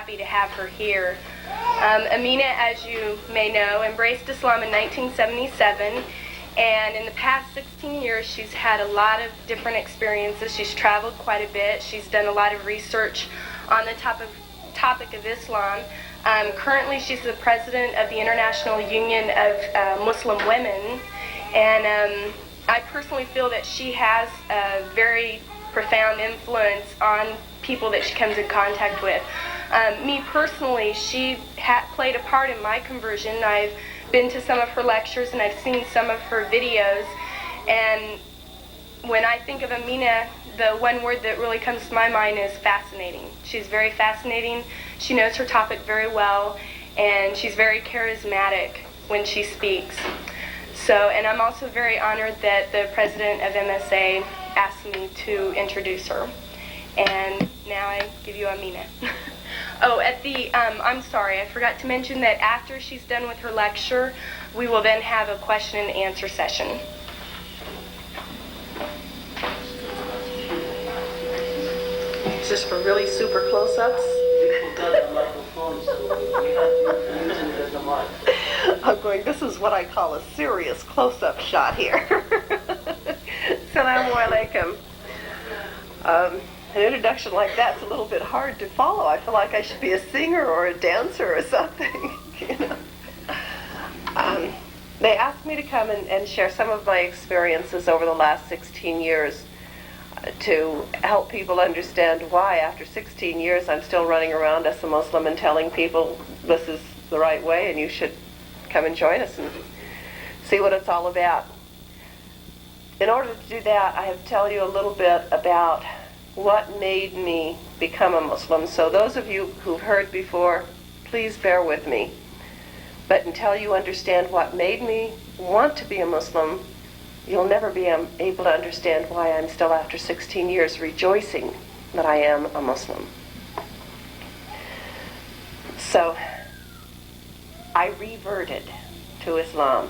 happy to have her here. Amina, as you may know, embraced Islam in 1977, and in the past 16 years she's had a lot of different experiences. She's traveled quite a bit. She's done a lot of research on the topic of Islam. Currently she's the president of the International Union of Muslim Women, and I personally feel that she has a very profound influence on people that she comes in contact with. Me personally, she played a part in my conversion. I've been to some of her lectures and I've seen some of her videos, and when I think of Amina, the one word that really comes to my mind is fascinating. She's very fascinating. She knows her topic very well, and she's very charismatic when she speaks. And I'm also very honored that the president of MSA asked me to introduce her. And now I give you Amina. I'm sorry, I forgot to mention that after she's done with her lecture, we will then have a question and answer session. Is this for really super close-ups? I'm going, this is what I call a serious close-up shot here. Assalamu alaikum. An introduction like that's a little bit hard to follow. I feel like I should be a singer or a dancer or something. They asked me to come and share some of my experiences over the last 16 years to help people understand why, after 16 years, I'm still running around as a Muslim and telling people this is the right way and you should come and join us and see what it's all about. In order to do that, I have to tell you a little bit about what made me become a Muslim. So those of you who've heard before, please bear with me. But until you understand what made me want to be a Muslim, you'll never be able to understand why I'm still, after 16 years, rejoicing that I am a Muslim. So, I reverted to Islam.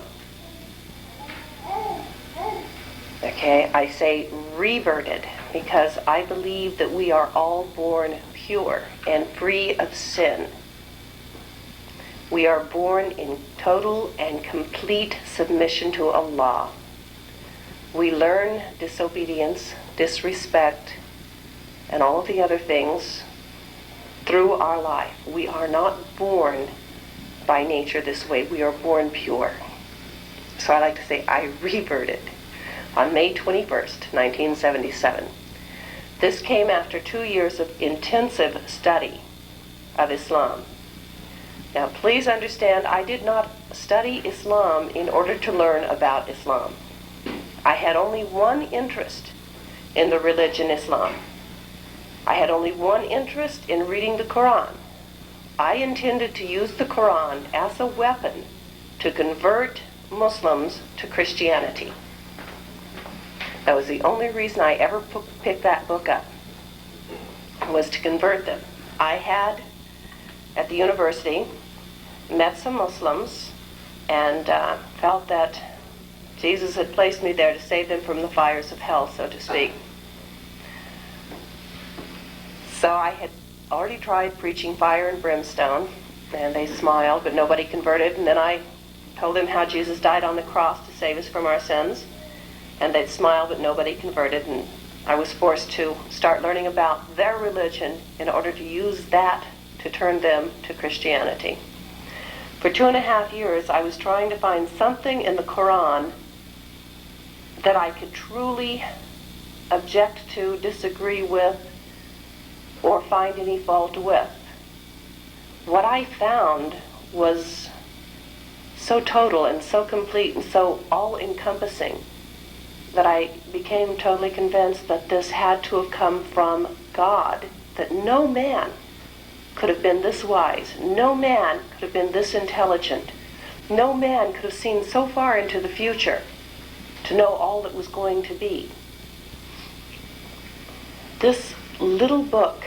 Okay, I say reverted because I believe that we are all born pure and free of sin. We are born in total and complete submission to Allah. We learn disobedience, disrespect, and all of the other things through our life. We are not born by nature this way. We are born pure. So I like to say I reverted on May 21st, 1977. This came after 2 years of intensive study of Islam. Now please understand, I did not study Islam in order to learn about Islam. I had only one interest in the religion Islam. I had only one interest in reading the Quran. I intended to use the Quran as a weapon to convert Muslims to Christianity. That was the only reason I ever picked that book up, was to convert them. I had, at the university, met some Muslims and felt that Jesus had placed me there to save them from the fires of hell, so to speak. So I had already tried preaching fire and brimstone, and they smiled, but nobody converted. And then I told them how Jesus died on the cross to save us from our sins, and they'd smile, but nobody converted. And I was forced to start learning about their religion in order to use that to turn them to Christianity. For 2.5 years, I was trying to find something in the Quran that I could truly object to, disagree with, or find any fault with. What I found was so total and so complete and so all-encompassing that I became totally convinced that this had to have come from God, that no man could have been this wise, no man could have been this intelligent, no man could have seen so far into the future to know all that was going to be. This little book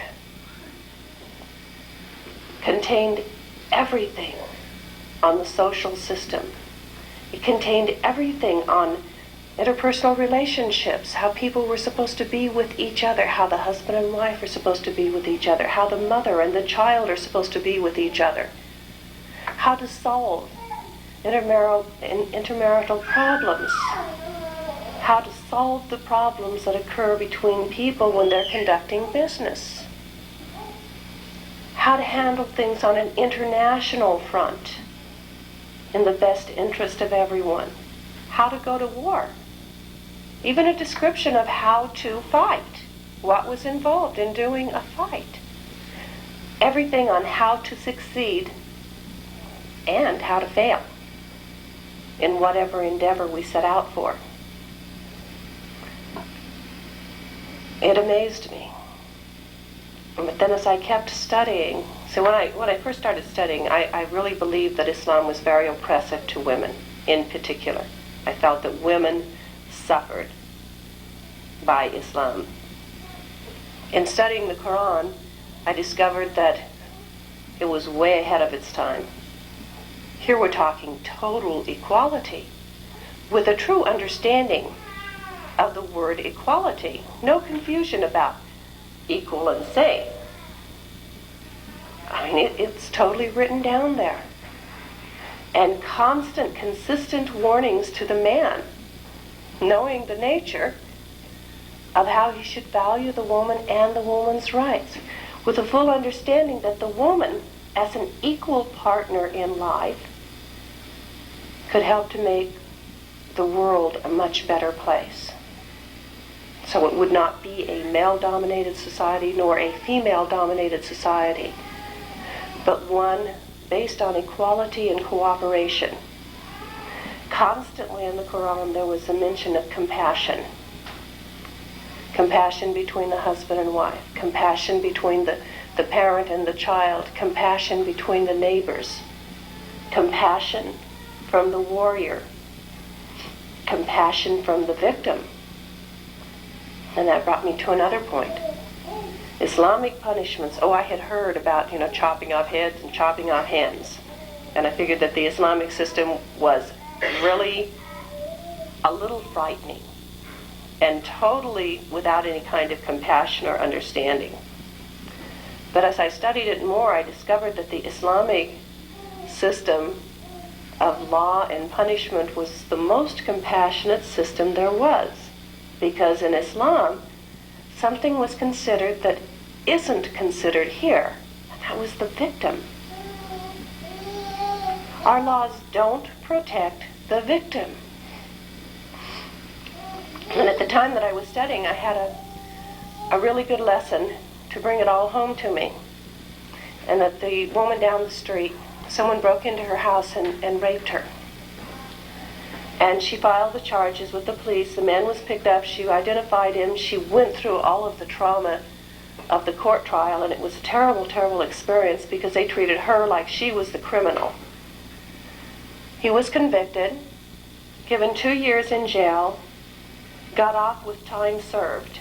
contained everything on the social system. It contained everything on interpersonal relationships, how people were supposed to be with each other, how the husband and wife are supposed to be with each other, how the mother and the child are supposed to be with each other, how to solve intermarital problems, how to solve the problems that occur between people when they're conducting business, how to handle things on an international front in the best interest of everyone, how to go to war, even a description of how to fight, what was involved in doing a fight, everything on how to succeed and how to fail in whatever endeavor we set out for. It amazed me. But then as I kept studying, so when I first started studying, I really believed that Islam was very oppressive to women in particular. I felt that women suffered by Islam. In studying the Quran, I discovered that it was way ahead of its time. Here we're talking total equality, with a true understanding of the word equality. No confusion about equal and same. I mean, it's totally written down there. And constant, consistent warnings to the man, knowing the nature of how he should value the woman and the woman's rights, with a full understanding that the woman, as an equal partner in life, could help to make the world a much better place. So it would not be a male-dominated society nor a female-dominated society, but one based on equality and cooperation. Constantly in the Quran there was a mention of compassion. Compassion between the husband and wife, compassion between the parent and the child, compassion between the neighbors, compassion from the warrior, compassion from the victim. And that brought me to another point. Islamic punishments. I had heard about, chopping off heads and chopping off hands. And I figured that the Islamic system was really a little frightening and totally without any kind of compassion or understanding. But as I studied it more, I discovered that the Islamic system of law and punishment was the most compassionate system there was. Because in Islam, something was considered that isn't considered here, and that was the victim. Our laws don't protect the victim. And at the time that I was studying, I had a really good lesson to bring it all home to me. And that the woman down the street, someone broke into her house and raped her. And she filed the charges with the police. The man was picked up. She identified him. She went through all of the trauma of the court trial, and it was a terrible, terrible experience because they treated her like she was the criminal. He was convicted, given 2 years in jail, got off with time served,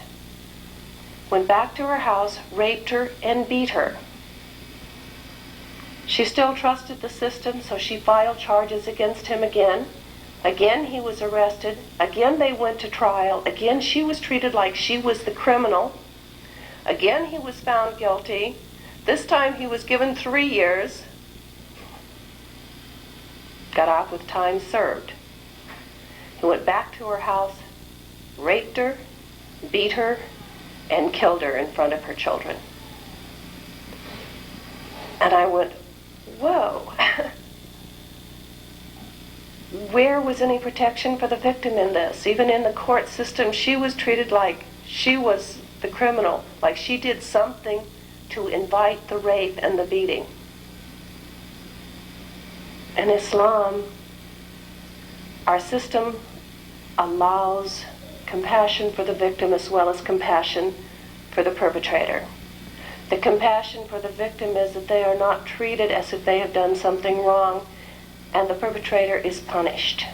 went back to her house, raped her, and beat her. She still trusted the system, so she filed charges against him again. Again, he was arrested. Again, they went to trial. Again, she was treated like she was the criminal. Again, he was found guilty. This time, he was given 3 years. Got off with time served. He went back to her house, raped her, beat her, and killed her in front of her children. And I went, whoa. Where was any protection for the victim in this? Even in the court system, she was treated like she was the criminal, like she did something to invite the rape and the beating. In Islam, our system allows compassion for the victim as well as compassion for the perpetrator. The compassion for the victim is that they are not treated as if they have done something wrong, and the perpetrator is punished.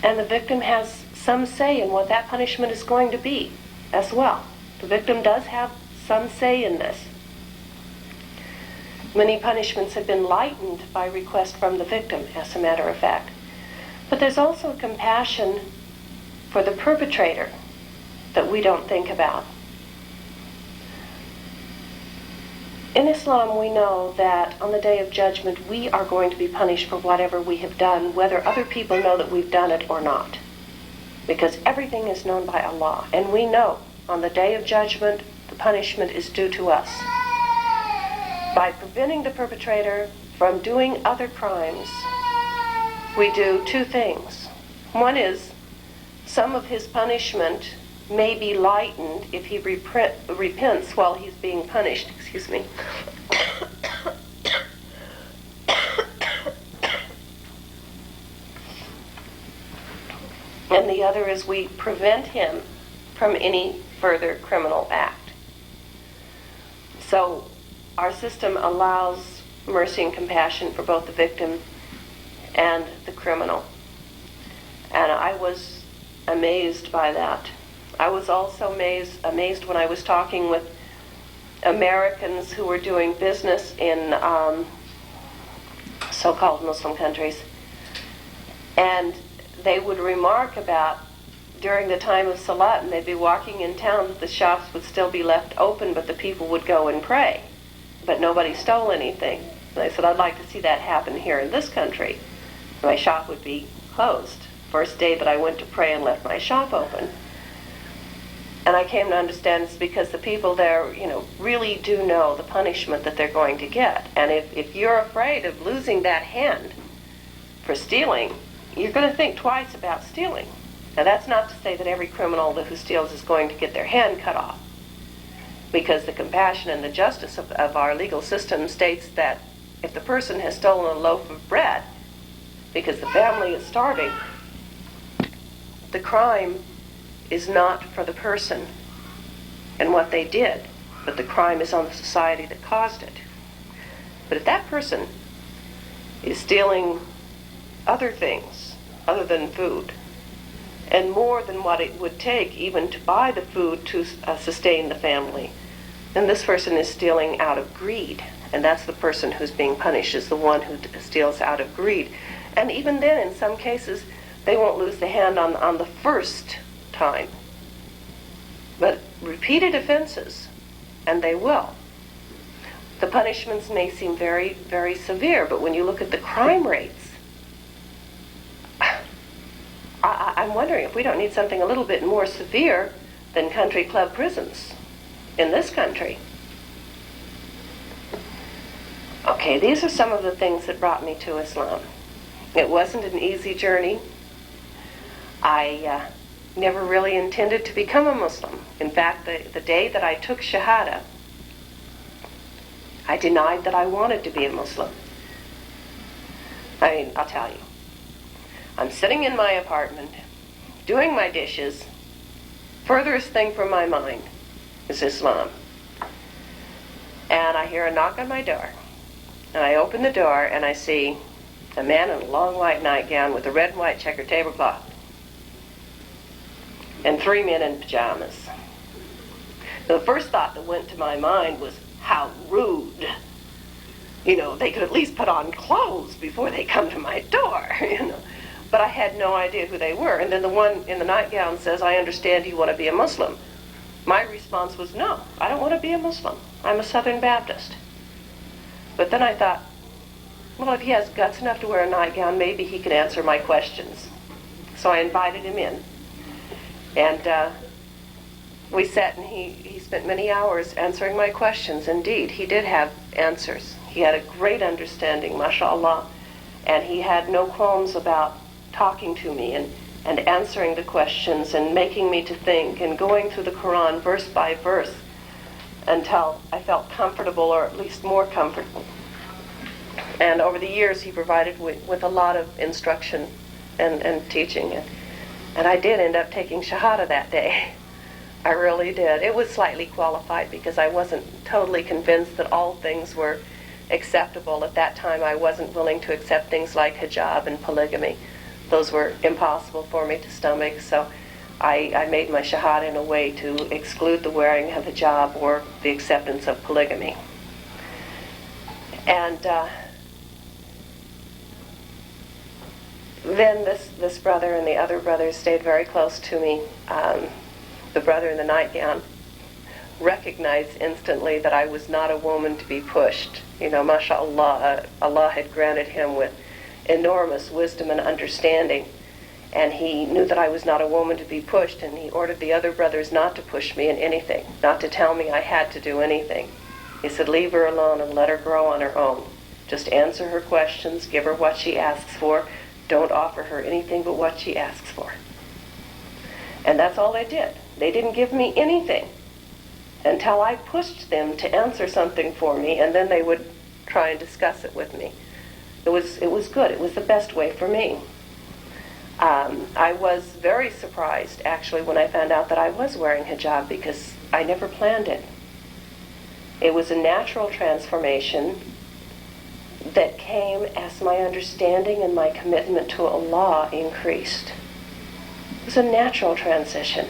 And the victim has some say in what that punishment is going to be as well. The victim does have some say in this. Many punishments have been lightened by request from the victim, as a matter of fact. But there's also a compassion for the perpetrator that we don't think about. In Islam, we know that on the Day of Judgment, we are going to be punished for whatever we have done, whether other people know that we've done it or not. Because everything is known by Allah. And we know on the Day of Judgment, the punishment is due to us. By preventing the perpetrator from doing other crimes, we do two things. One is, some of his punishment may be lightened if he repents while he's being punished. Excuse me. And the other is we prevent him from any further criminal act. So our system allows mercy and compassion for both the victim and the criminal. And I was amazed by that. I was also amazed when I was talking with Americans who were doing business in so-called Muslim countries. And they would remark about during the time of Salat, and they'd be walking in town, that the shops would still be left open, but the people would go and pray. But nobody stole anything. And I said, I'd like to see that happen here in this country. My shop would be closed. First day that I went to pray and left my shop open. And I came to understand it's because the people there, really do know the punishment that they're going to get. And if you're afraid of losing that hand for stealing, you're going to think twice about stealing. Now that's not to say that every criminal who steals is going to get their hand cut off. Because the compassion and the justice of our legal system states that if the person has stolen a loaf of bread because the family is starving, the crime is not for the person and what they did, but the crime is on the society that caused it. But if that person is stealing other things other than food, and more than what it would take even to buy the food to sustain the family, then this person is stealing out of greed. And that's the person who's being punished, is the one who steals out of greed. And even then, in some cases, they won't lose the hand on the first time. But repeated offenses, and they will. The punishments may seem very, very severe, but when you look at the crime rates, I'm wondering if we don't need something a little bit more severe than country club prisons in this country. Okay, these are some of the things that brought me to Islam. It wasn't an easy journey. I never really intended to become a Muslim. In fact, the day that I took Shahada, I denied that I wanted to be a Muslim. I'll tell you. I'm sitting in my apartment, doing my dishes. Furthest thing from my mind is Islam. And I hear a knock on my door. And I open the door and I see a man in a long white nightgown with a red and white checkered tablecloth. And 3 men in pajamas. The first thought that went to my mind was, how rude. They could at least put on clothes before they come to my door, But I had no idea who they were. And then the one in the nightgown says, I understand you want to be a Muslim. My response was, no, I don't want to be a Muslim. I'm a Southern Baptist. But then I thought, well, if he has guts enough to wear a nightgown, maybe he could answer my questions. So I invited him in. And we sat and he spent many hours answering my questions. Indeed, he did have answers. He had a great understanding, mashallah. And he had no qualms about talking to me and answering the questions and making me to think and going through the Quran verse by verse until I felt comfortable, or at least more comfortable. And over the years he provided with a lot of instruction and teaching. And I did end up taking Shahada that day. I really did. It was slightly qualified because I wasn't totally convinced that all things were acceptable. At that time I wasn't willing to accept things like hijab and polygamy. Those were impossible for me to stomach, so I made my Shahada in a way to exclude the wearing of hijab or the acceptance of polygamy. And Then this brother and the other brothers stayed very close to me. The brother in the nightgown recognized instantly that I was not a woman to be pushed. You know, mashallah, Allah had granted him with enormous wisdom and understanding, and he knew that I was not a woman to be pushed, and he ordered the other brothers not to push me in anything, not to tell me I had to do anything. He said, leave her alone and let her grow on her own. Just answer her questions, give her what she asks for. Don't offer her anything but what she asks for. And that's all they did. They didn't give me anything until I pushed them to answer something for me, and then they would try and discuss it with me. It was good. It was the best way for me. I was very surprised, actually, when I found out that I was wearing hijab, because I never planned it. It was a natural transformation that came as my understanding and my commitment to Allah increased. It was a natural transition.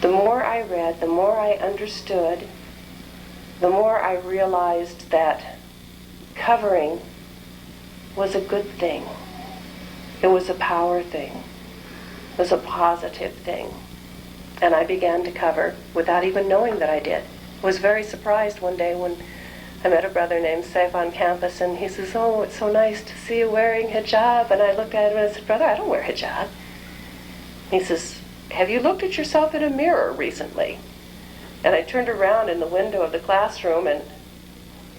The more I read, the more I understood, the more I realized that covering was a good thing. It was a power thing. It was a positive thing. And I began to cover without even knowing that I did. I was very surprised one day when I met a brother named Saif on campus, and he says, oh, it's so nice to see you wearing hijab. And I looked at him and I said, brother, I don't wear hijab. He says, have you looked at yourself in a mirror recently? And I turned around in the window of the classroom, and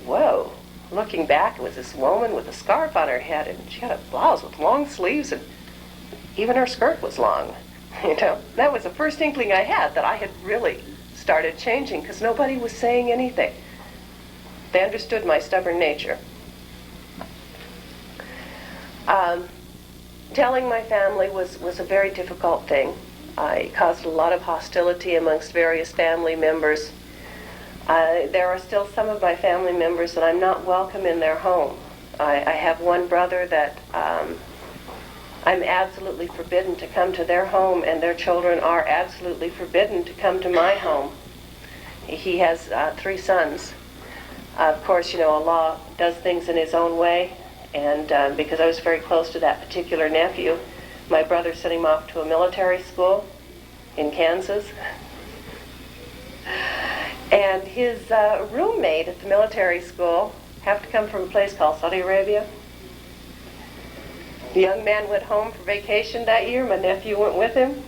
whoa, looking back, it was this woman with a scarf on her head, and she had a blouse with long sleeves, and even her skirt was long. You know, that was the first inkling I had that I had really started changing, because nobody was saying anything. They understood my stubborn nature. Telling my family was a very difficult thing. It caused a lot of hostility amongst various family members. There are still some of my family members that I'm not welcome in their home. I have one brother that I'm absolutely forbidden to come to their home, and their children are absolutely forbidden to come to my home. He has 3 sons. Of course, you know, Allah does things in His own way, and because I was very close to that particular nephew, my brother sent him off to a military school in Kansas. And his roommate at the military school happened to come from a place called Saudi Arabia. The young man went home for vacation that year. My nephew went with him.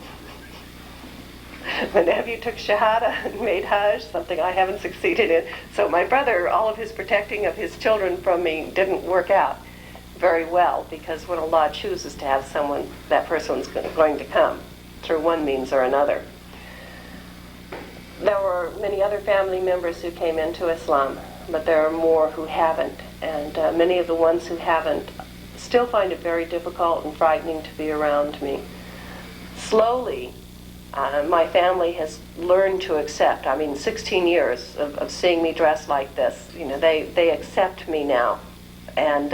My nephew took Shahada and made Hajj, something I haven't succeeded in. So my brother, all of his protecting of his children from me didn't work out very well, because when Allah chooses to have someone, that person's going to come through one means or another. There were many other family members who came into Islam, but there are more who haven't. And many of the ones who haven't still find it very difficult and frightening to be around me. Slowly, my family has learned to accept. I mean, 16 years of seeing me dressed like this, you know, they accept me now. And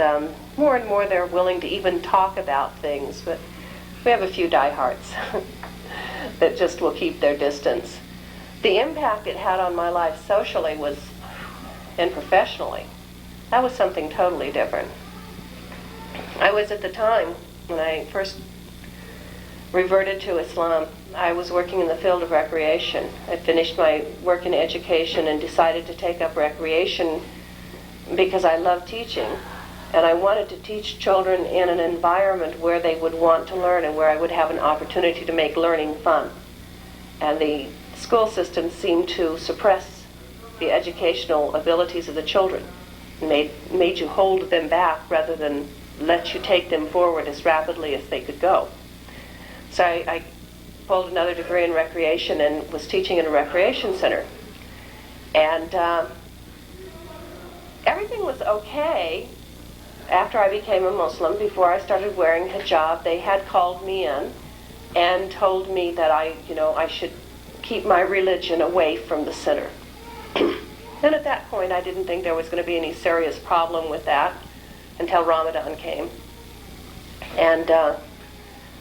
more and more they're willing to even talk about things, but we have a few diehards that just will keep their distance. The impact it had on my life socially and professionally, that was something totally different. I was, at the time, when I first reverted to Islam, I was working in the field of recreation. I finished my work in education and decided to take up recreation because I love teaching, and I wanted to teach children in an environment where they would want to learn and where I would have an opportunity to make learning fun. And the school system seemed to suppress the educational abilities of the children, made you hold them back rather than let you take them forward as rapidly as they could go. So I pulled another degree in recreation and was teaching in a recreation center. And everything was okay after I became a Muslim. Before I started wearing hijab, they had called me in and told me that I should keep my religion away from the center. And at that point, I didn't think there was going to be any serious problem with that until Ramadan came. And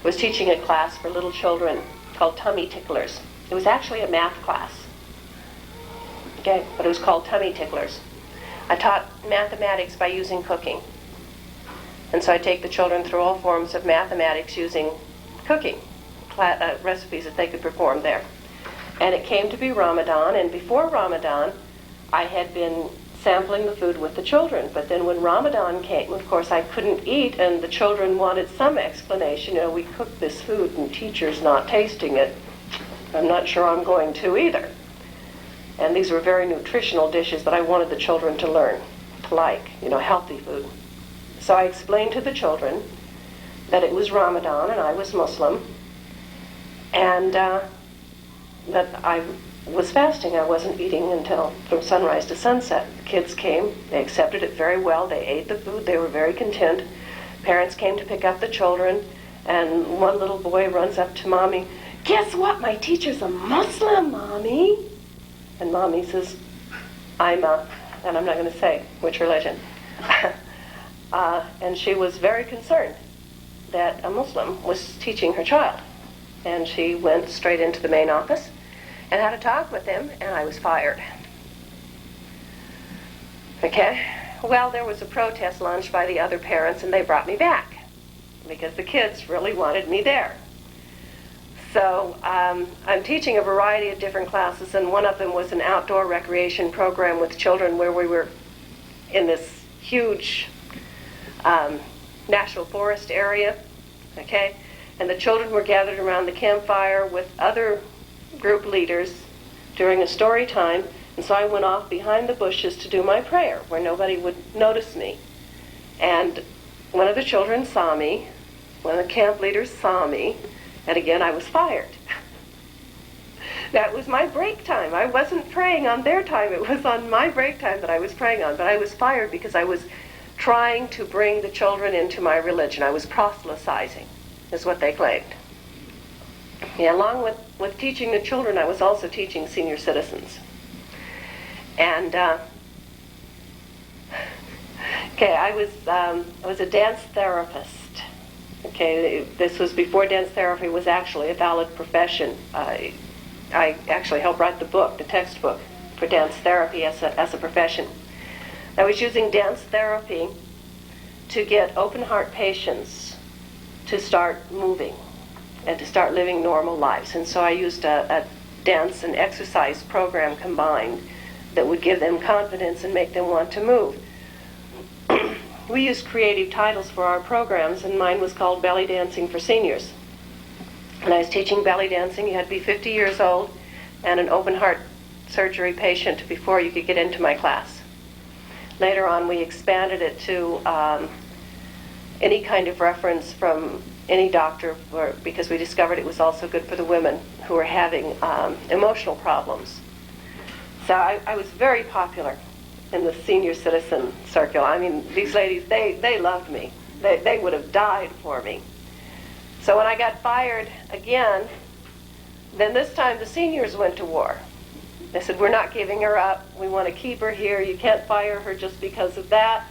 was teaching a class for little children called Tummy Ticklers. It was actually a math class, okay, but it was called Tummy Ticklers. I taught mathematics by using cooking. And so I take the children through all forms of mathematics using cooking recipes that they could perform there. And it came to be Ramadan, and before Ramadan, I had been sampling the food with the children. But then when Ramadan came, of course, I couldn't eat, and the children wanted some explanation. You know, we cooked this food and teacher's not tasting it. I'm not sure I'm going to either. And these were very nutritional dishes that I wanted the children to learn to like, you know, healthy food. So I explained to the children that it was Ramadan and I was Muslim, and that I was fasting. I wasn't eating until from sunrise to sunset. The kids came, they accepted it very well, they ate the food, they were very content. Parents came to pick up the children, and one little boy runs up to Mommy, "Guess what? My teacher's a Muslim, Mommy." And Mommy says, and I'm not going to say which religion. And she was very concerned that a Muslim was teaching her child. And she went straight into the main office and had a talk with him, and I was fired. Okay? Well, there was a protest launched by the other parents, and they brought me back because the kids really wanted me there. So I'm teaching a variety of different classes, and one of them was an outdoor recreation program with children where we were in this huge national forest area, okay? And the children were gathered around the campfire with other group leaders during a story time, and so I went off behind the bushes to do my prayer where nobody would notice me. And one of the children saw me, one of the camp leaders saw me, and again I was fired. That was my break time. I wasn't praying on their time. It was on my break time that I was praying on, but I was fired because I was trying to bring the children into my religion. I was proselytizing, is what they claimed. Yeah, along with teaching the children, I was also teaching senior citizens. And I was a dance therapist. Okay, this was before dance therapy was actually a valid profession. I actually helped write the book, the textbook for dance therapy as a profession. I was using dance therapy to get open heart patients to start moving and to start living normal lives. And so I used a dance and exercise program combined that would give them confidence and make them want to move. We used creative titles for our programs, and mine was called Belly Dancing for Seniors. And I was teaching belly dancing. You had to be 50 years old and an open heart surgery patient before you could get into my class. Later on, we expanded it to any kind of reference from any doctor, because we discovered it was also good for the women who were having emotional problems. So I was very popular in the senior citizen circle. I mean, these ladies, they loved me. They would have died for me. So when I got fired again, then this time the seniors went to war. They said, "We're not giving her up. We want to keep her here. You can't fire her just because of that.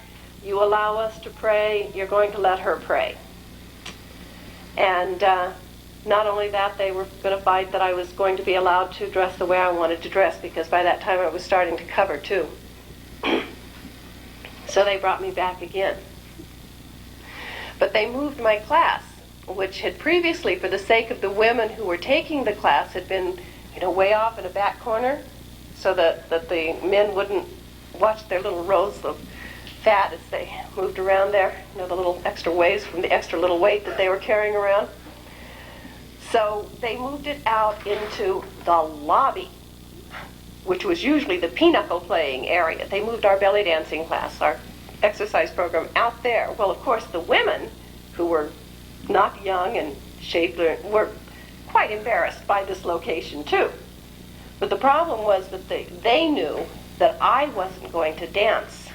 You allow us to pray. You're going to let her pray." And not only that, they were going to fight that I was going to be allowed to dress the way I wanted to dress, because by that time I was starting to cover too. So they brought me back again. But they moved my class, which had previously, for the sake of the women who were taking the class, had been, way off in a back corner, so that the men wouldn't watch their little rows of fat as they moved around there, the little extra waves from the extra little weight that they were carrying around. So they moved it out into the lobby, which was usually the pinochle playing area. They moved our belly dancing class, our exercise program, out there. Well, of course, the women, who were not young and shapely, were quite embarrassed by this location too. But the problem was that they knew that I wasn't going to dance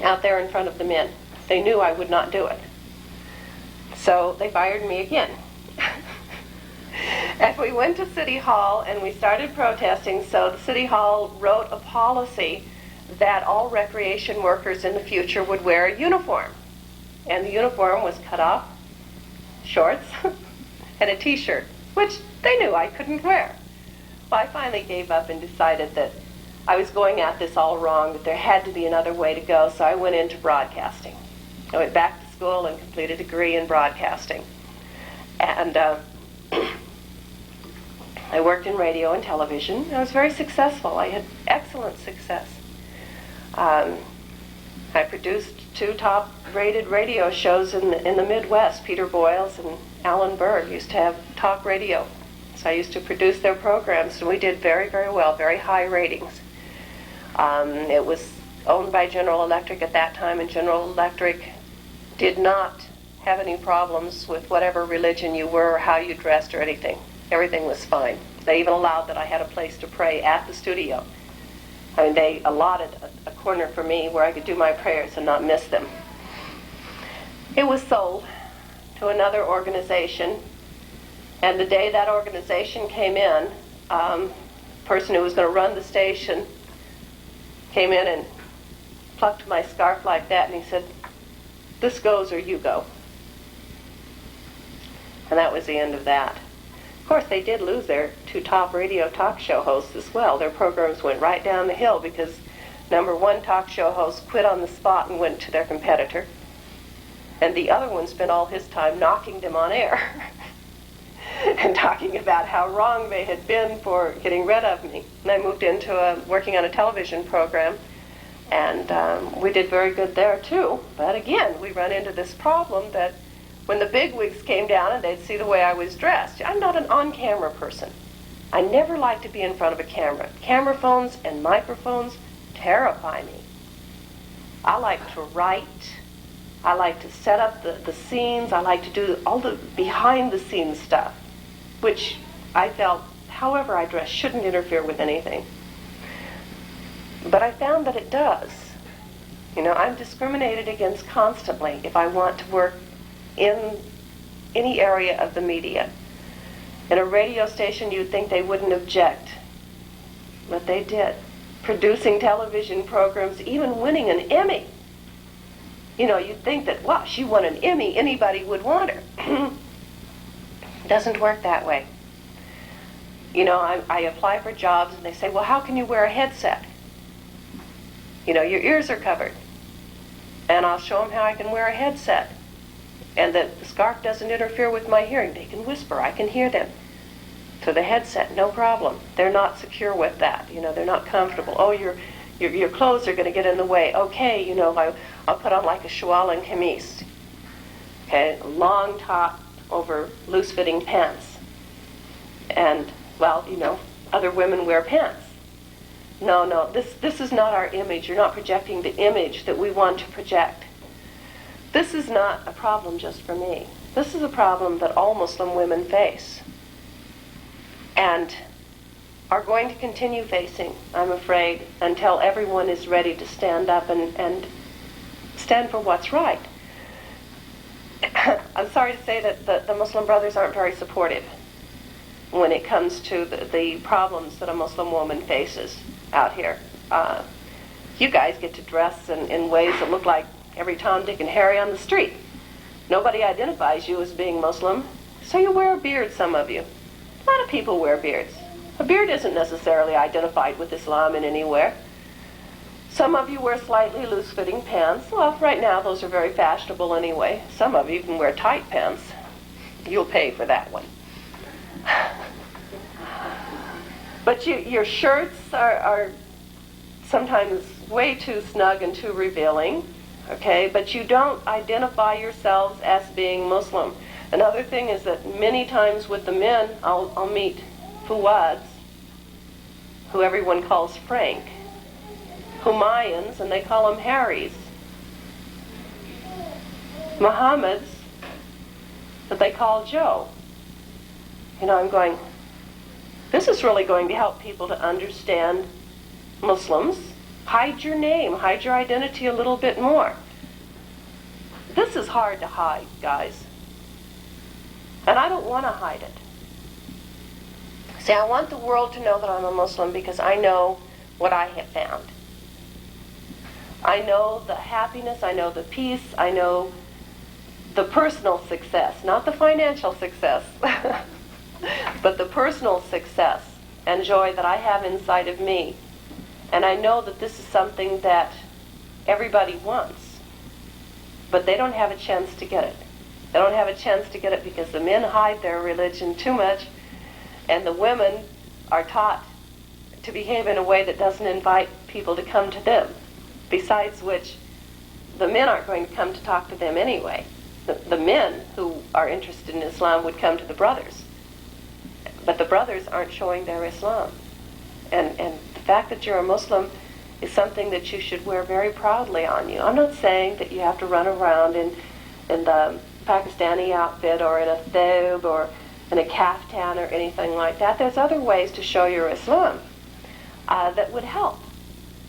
out there in front of the men. They knew I would not do it. So they fired me again. And we went to City Hall and we started protesting. So the City Hall wrote a policy that all recreation workers in the future would wear a uniform. And the uniform was cut off shorts and a t-shirt, which they knew I couldn't wear. Well, I finally gave up and decided that I was going at this all wrong, that there had to be another way to go, so I went into broadcasting. I went back to school and completed a degree in broadcasting. And I worked in radio and television. I was very successful. I had excellent success. I produced 2 top-rated radio shows in the Midwest. Peter Boyles and Alan Berg used to have talk radio. So I used to produce their programs, and we did very, very well, very high ratings. It was owned by General Electric at that time, and General Electric did not have any problems with whatever religion you were or how you dressed or anything. Everything was fine. They even allowed that I had a place to pray at the studio. I mean, they allotted a corner for me where I could do my prayers and not miss them. It was sold to another organization, and the day that organization came in, the person who was going to run the station came in and plucked my scarf like that, and he said, "This goes or you go." And that was the end of that. Of course, they did lose their 2 top radio talk show hosts as well. Their programs went right down the hill because number 1 talk show host quit on the spot and went to their competitor. And the other one spent all his time knocking them on air and talking about how wrong they had been for getting rid of me. And I moved into working on a television program, and we did very good there too. But again, we run into this problem that when the bigwigs came down and they'd see the way I was dressed, I'm not an on-camera person. I never like to be in front of a camera. Camera phones and microphones terrify me. I like to write. I like to set up the scenes. I like to do all the behind-the-scenes stuff, which I felt, however I dress, shouldn't interfere with anything. But I found that it does. You know, I'm discriminated against constantly if I want to work in any area of the media. In a radio station, you'd think they wouldn't object, but they did. Producing television programs, even winning an Emmy. You know, you'd think that, wow, she won an Emmy, anybody would want her. It doesn't work that way. You know, I apply for jobs, and they say, well, how can you wear a headset? You know, your ears are covered. And I'll show them how I can wear a headset. And that the scarf doesn't interfere with my hearing. They can whisper, I can hear them. So the headset, no problem. They're not secure with that. You know, they're not comfortable. Oh, your clothes are going to get in the way. Okay, you know, I'll put on like a Shualan kameez. Okay, long top over loose-fitting pants. And, well, you know, other women wear pants. No, this is not our image. You're not projecting the image that we want to project. This is not a problem just for me. This is a problem that all Muslim women face and are going to continue facing, I'm afraid, until everyone is ready to stand up and stand for what's right. I'm sorry to say that the Muslim brothers aren't very supportive when it comes to the problems that a Muslim woman faces out here. You guys get to dress in ways that look like every Tom, Dick, and Harry on the street. Nobody identifies you as being Muslim, so you wear a beard, some of you. A lot of people wear beards. A beard isn't necessarily identified with Islam in anywhere. Some of you wear slightly loose-fitting pants. Well, right now those are very fashionable anyway. Some of you even wear tight pants. You'll pay for that one. But your shirts are sometimes way too snug and too revealing. Okay, but you don't identify yourselves as being Muslim. Another thing is that many times with the men, I'll meet Fuads, who everyone calls Frank, Humayuns, and they call them Harrys, Muhammads, that they call Joe. You know, I'm going, this is really going to help people to understand Muslims. Hide your name, hide your identity a little bit more. This is hard to hide, guys. And I don't want to hide it. See, I want the world to know that I'm a Muslim because I know what I have found. I know the happiness, I know the peace, I know the personal success, not the financial success, but the personal success and joy that I have inside of me. And I know that this is something that everybody wants, but they don't have a chance to get it. They don't have a chance to get it because the men hide their religion too much, and the women are taught to behave in a way that doesn't invite people to come to them. Besides which, the men aren't going to come to talk to them anyway. The men who are interested in Islam would come to the brothers. But the brothers aren't showing their Islam. And the fact that you're a Muslim is something that you should wear very proudly on you. I'm not saying that you have to run around in the Pakistani outfit or in a thobe or in a kaftan or anything like that. There's other ways to show your Islam that would help.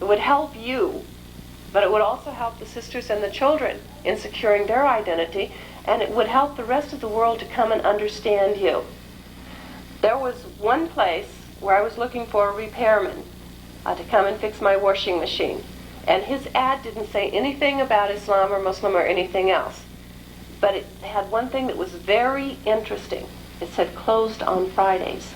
It would help you, but it would also help the sisters and the children in securing their identity, and it would help the rest of the world to come and understand you. There was one place where I was looking for a repairman to come and fix my washing machine, and his ad didn't say anything about Islam or Muslim or anything else. But it had one thing that was very interesting. It said closed on Fridays.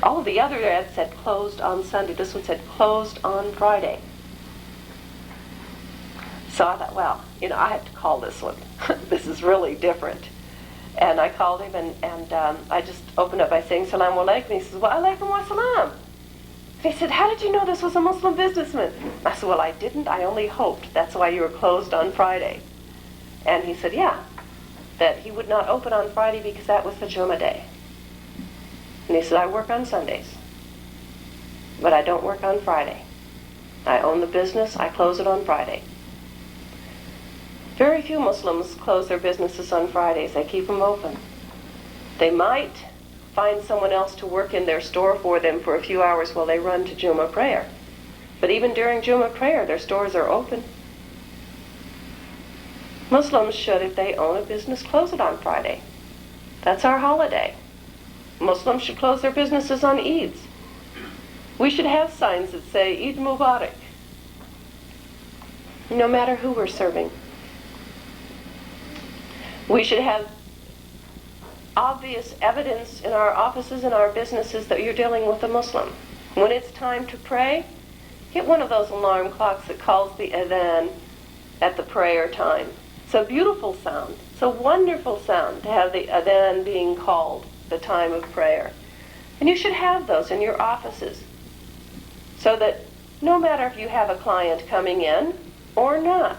All of the other ads said closed on Sunday. This one said closed on Friday. So I thought, well, I have to call this one. This is really different. And I called him, and I just opened up by saying, Salaam alaikum. He says, wa alaikum wa salam. He said, how did you know this was a Muslim businessman? I said, well, I didn't. I only hoped. That's why you were closed on Friday. And he said, yeah, that he would not open on Friday because that was the Jummah day. And he said, I work on Sundays, but I don't work on Friday. I own the business. I close it on Friday. Very few Muslims close their businesses on Fridays. They keep them open. They might find someone else to work in their store for them for a few hours while they run to Jummah prayer. But even during Jummah prayer, their stores are open. Muslims should, if they own a business, close it on Friday. That's our holiday. Muslims should close their businesses on Eids. We should have signs that say Eid Mubarak, no matter who we're serving. We should have obvious evidence in our offices and our businesses that you're dealing with a Muslim. When it's time to pray, get one of those alarm clocks that calls the adhan at the prayer time. It's a beautiful sound. It's a wonderful sound to have the adhan being called the time of prayer. And you should have those in your offices so that no matter if you have a client coming in or not,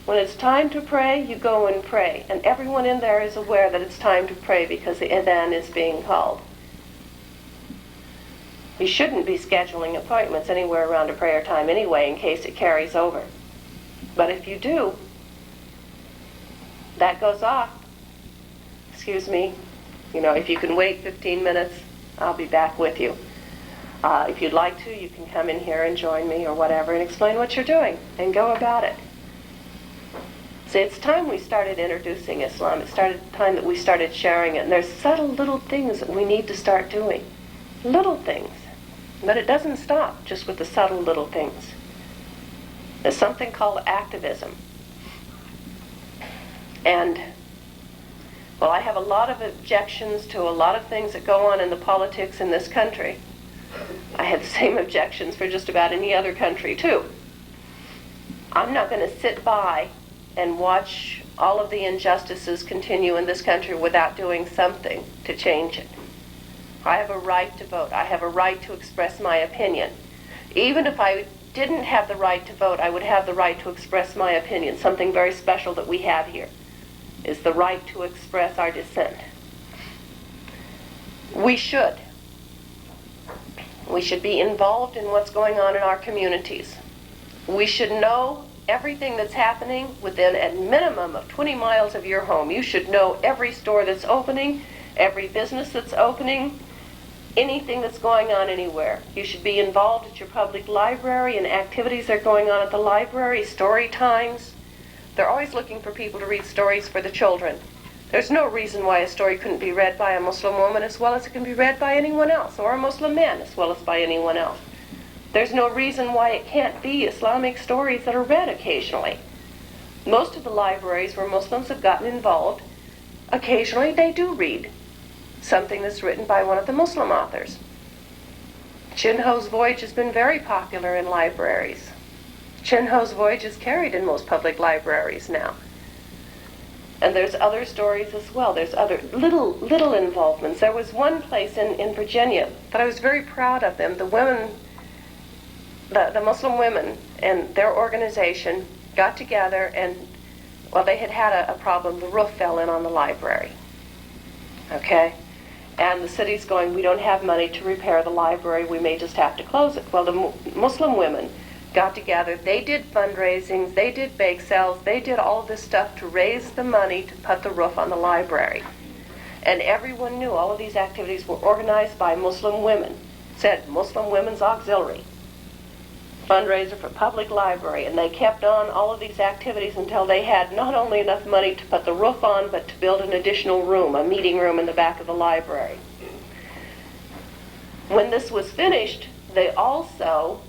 when it's time to pray, you go and pray. And everyone in there is aware that it's time to pray because the adhan is being called. You shouldn't be scheduling appointments anywhere around a prayer time anyway in case it carries over. But if you do, that goes off. Excuse me. If you can wait 15 minutes, I'll be back with you. If you'd like to, you can come in here and join me or whatever and explain what you're doing and go about it. See, it's time we started introducing Islam. It's time that we started sharing it. And there's subtle little things that we need to start doing. Little things. But it doesn't stop just with the subtle little things. There's something called activism. And well, I have a lot of objections to a lot of things that go on in the politics in this country. I have the same objections for just about any other country, too. I'm not going to sit by and watch all of the injustices continue in this country without doing something to change it. I have a right to vote. I have a right to express my opinion. Even if I didn't have the right to vote, I would have the right to express my opinion. Something very special that we have here is the right to express our dissent. We should be involved in what's going on in our communities. We should know everything that's happening within a minimum of 20 miles of your home. You should know every store that's opening, every business that's opening, anything that's going on anywhere. You should be involved at your public library and activities that are going on at the library, story times. They're always looking for people to read stories for the children. There's no reason why a story couldn't be read by a Muslim woman as well as it can be read by anyone else, or a Muslim man as well as by anyone else. There's no reason why it can't be Islamic stories that are read occasionally. Most of the libraries where Muslims have gotten involved, occasionally they do read something that's written by one of the Muslim authors. Chin Ho's Voyage has been very popular in libraries. Chin Ho's Voyage is carried in most public libraries now. And there's other stories as well. There's other little involvements. There was one place in Virginia that I was very proud of them. The women, the Muslim women and their organization got together and, well, they had a problem. The roof fell in on the library. Okay? And the city's going, we don't have money to repair the library. We may just have to close it. Well, the Muslim women got together. They did fundraisings. They did bake sales. They did all this stuff to raise the money to put the roof on the library. And everyone knew all of these activities were organized by Muslim women. It said Muslim Women's Auxiliary, fundraiser for public library. And they kept on all of these activities until they had not only enough money to put the roof on, but to build an additional room, a meeting room in the back of the library. When this was finished, they also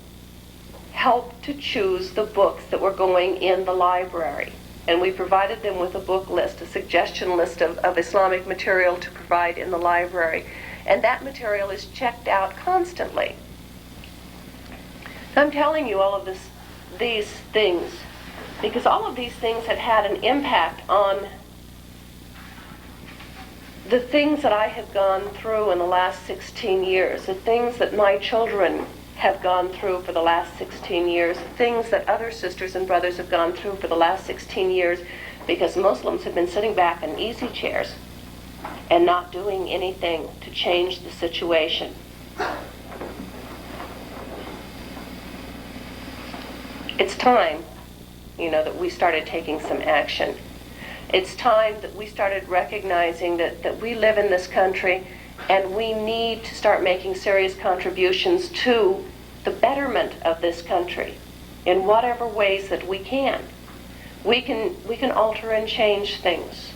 helped to choose the books that were going in the library. And we provided them with a book list, a suggestion list of Islamic material to provide in the library. And that material is checked out constantly. I'm telling you all of these things because all of these things have had an impact on the things that I have gone through in the last 16 years, the things that my children have gone through for the last 16 years, things that other sisters and brothers have gone through for the last 16 years, because Muslims have been sitting back in easy chairs and not doing anything to change the situation. It's time, that we started taking some action. It's time that we started recognizing that we live in this country and we need to start making serious contributions to the betterment of this country in whatever ways that we can. We can alter and change things.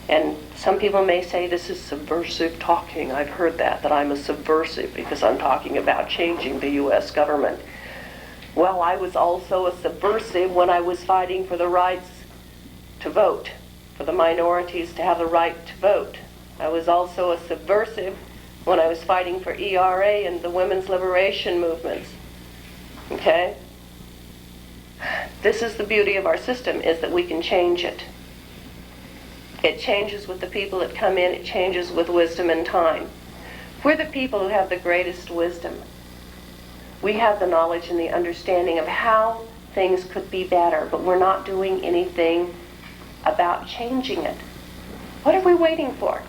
And some people may say this is subversive talking. I've heard that I'm a subversive because I'm talking about changing the U.S. government. Well, I was also a subversive when I was fighting for the rights to vote, for the minorities to have the right to vote. I was also a subversive when I was fighting for ERA and the women's liberation movements. Okay? This is the beauty of our system, is that we can change it. It changes with the people that come in. It changes with wisdom and time. We're the people who have the greatest wisdom. We have the knowledge and the understanding of how things could be better, but we're not doing anything about changing it. What are we waiting for?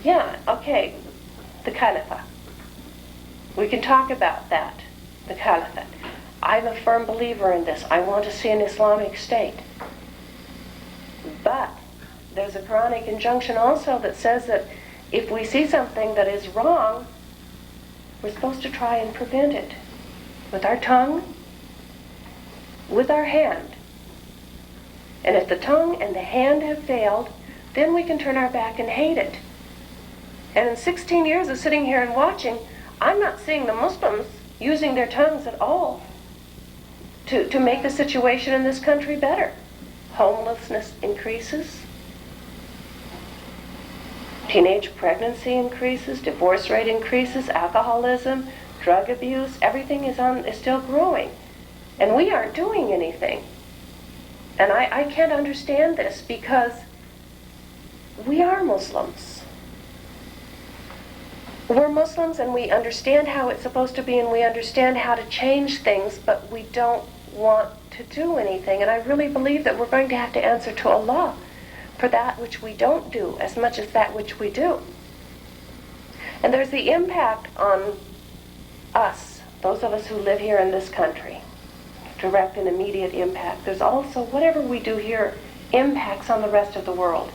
Yeah, okay, the Caliphate. We can talk about that, the Caliphate. I'm a firm believer in this. I want to see an Islamic state. But there's a Quranic injunction also that says that if we see something that is wrong, we're supposed to try and prevent it. With our tongue, with our hand. And if the tongue and the hand have failed, then we can turn our back and hate it. And in 16 years of sitting here and watching, I'm not seeing the Muslims using their tongues at all to make the situation in this country better. Homelessness increases. Teenage pregnancy increases. Divorce rate increases. Alcoholism, drug abuse, everything is still growing. And we aren't doing anything. And I can't understand this because we are Muslims. We're Muslims and we understand how it's supposed to be and we understand how to change things, but we don't want to do anything. And I really believe that we're going to have to answer to Allah for that which we don't do as much as that which we do. And there's the impact on us, those of us who live here in this country. Direct and immediate impact. There's also whatever we do here impacts on the rest of the world.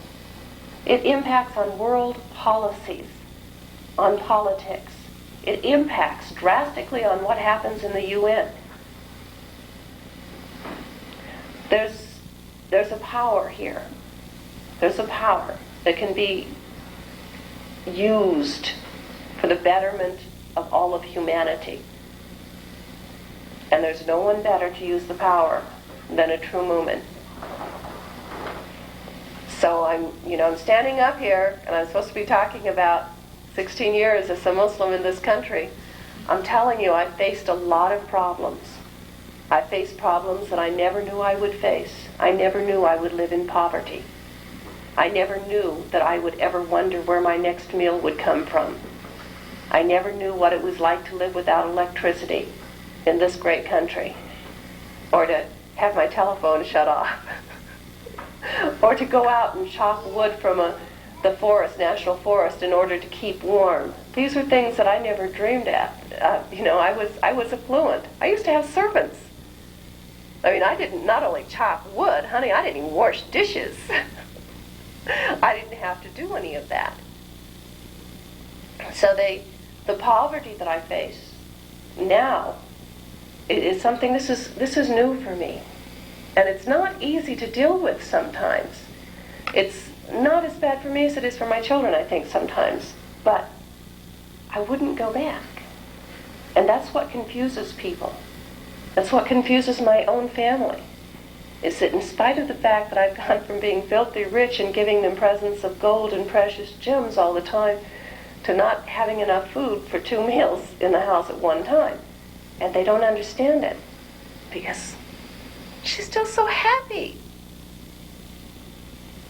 It impacts on world policies, on politics. It impacts drastically on what happens in the UN. There's a power here. There's a power that can be used for the betterment of all of humanity. And there's no one better to use the power than a true mu'min. So I'm standing up here, and I'm supposed to be talking about 16 years as a Muslim in this country. I'm telling you, I faced a lot of problems. I faced problems that I never knew I would face. I never knew I would live in poverty. I never knew that I would ever wonder where my next meal would come from. I never knew what it was like to live without electricity in this great country, or to have my telephone shut off, or to go out and chop wood from the forest, national forest, in order to keep warm. These were things that I never dreamed of. I was affluent. I used to have servants. I mean, I didn't not only chop wood, honey, I didn't even wash dishes. I didn't have to do any of that. So the poverty that I face now is something, this is new for me. And it's not easy to deal with sometimes. It's not as bad for me as it is for my children, I think, sometimes. But I wouldn't go back. And that's what confuses people. That's what confuses my own family. Is that in spite of the fact that I've gone from being filthy rich and giving them presents of gold and precious gems all the time to not having enough food for 2 meals in the house at one time. And they don't understand it. Because she's still so happy.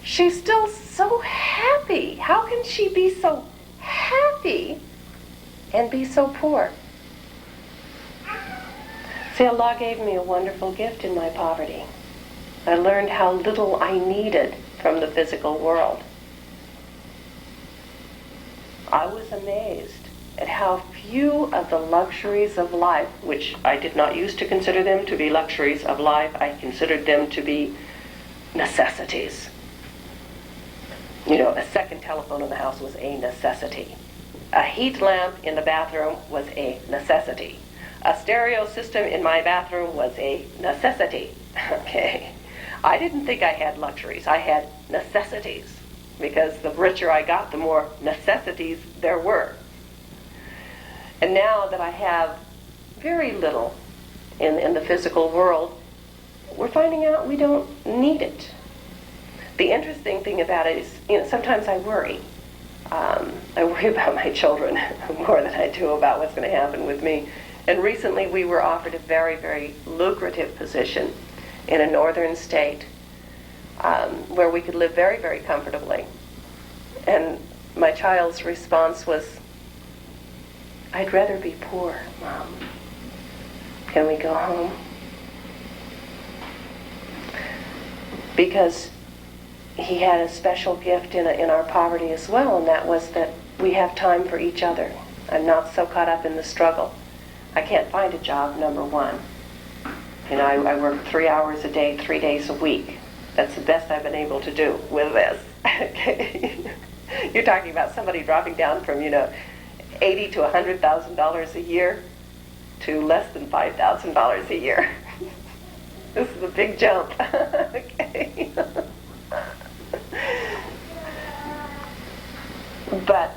She's still so happy. How can she be so happy and be so poor? See, Allah gave me a wonderful gift in my poverty. I learned how little I needed from the physical world. I was amazed at how few of the luxuries of life, which I did not used to consider them to be luxuries of life, I considered them to be necessities. You know, a second telephone in the house was a necessity. A heat lamp in the bathroom was a necessity. A stereo system in my bathroom was a necessity. Okay. I didn't think I had luxuries. I had necessities. Because the richer I got, the more necessities there were. And now that I have very little in the physical world, we're finding out we don't need it. The interesting thing about it is, sometimes I worry. I worry about my children more than I do about what's going to happen with me. And recently we were offered a very, very lucrative position in a northern state where we could live very, very comfortably. And my child's response was, "I'd rather be poor, Mom. Can we go home?" Because he had a special gift in our poverty as well, and that was that we have time for each other. I'm not so caught up in the struggle. I can't find a job, number one. I work 3 hours a day, 3 days a week. That's the best I've been able to do with this. You're talking about somebody dropping down from, $80,000 to $100,000 a year to less than $5,000 a year. This is a big jump. Okay. But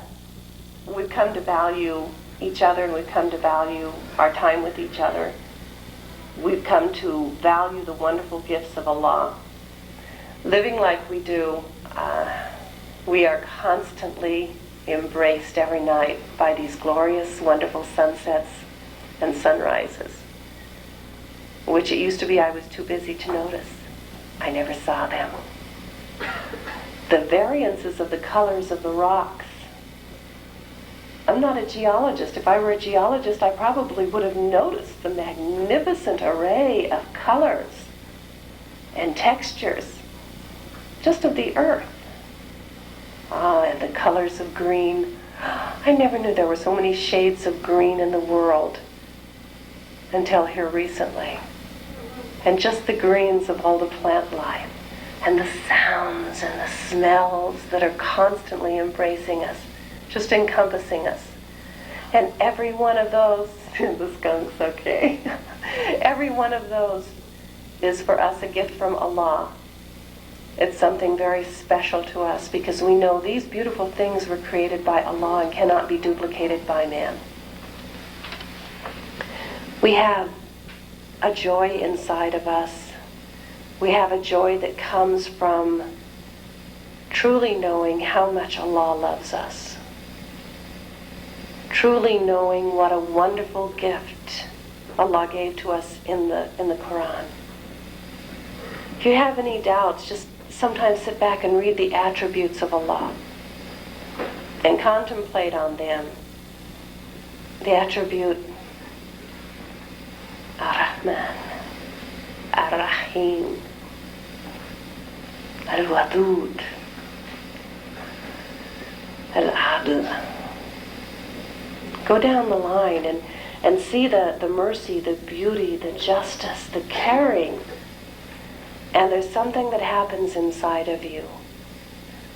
we've come to value each other, and we've come to value our time with each other. We've come to value the wonderful gifts of Allah. Living like we do, we are constantly embraced every night by these glorious, wonderful sunsets and sunrises, which it used to be I was too busy to notice. I never saw them. The variances of the colors of the rocks. I'm not a geologist. If I were a geologist, I probably would have noticed the magnificent array of colors and textures just of the earth. And the colors of green. I never knew there were so many shades of green in the world until here recently. And just the greens of all the plant life, and the sounds and the smells that are constantly embracing us, just encompassing us. And every one of those, the skunk's okay, every one of those is for us a gift from Allah. It's something very special to us because we know these beautiful things were created by Allah and cannot be duplicated by man. We have a joy inside of us. We have a joy that comes from truly knowing how much Allah loves us. truly knowing what a wonderful gift Allah gave to us in the Quran. If you have any doubts, just sometimes sit back and read the attributes of Allah and contemplate on them. The attribute Ar-Rahman, Ar-Rahim, Al-Wadud, Al-Adl. Go down the line and see the mercy, the beauty, the justice, the caring. And there's something that happens inside of you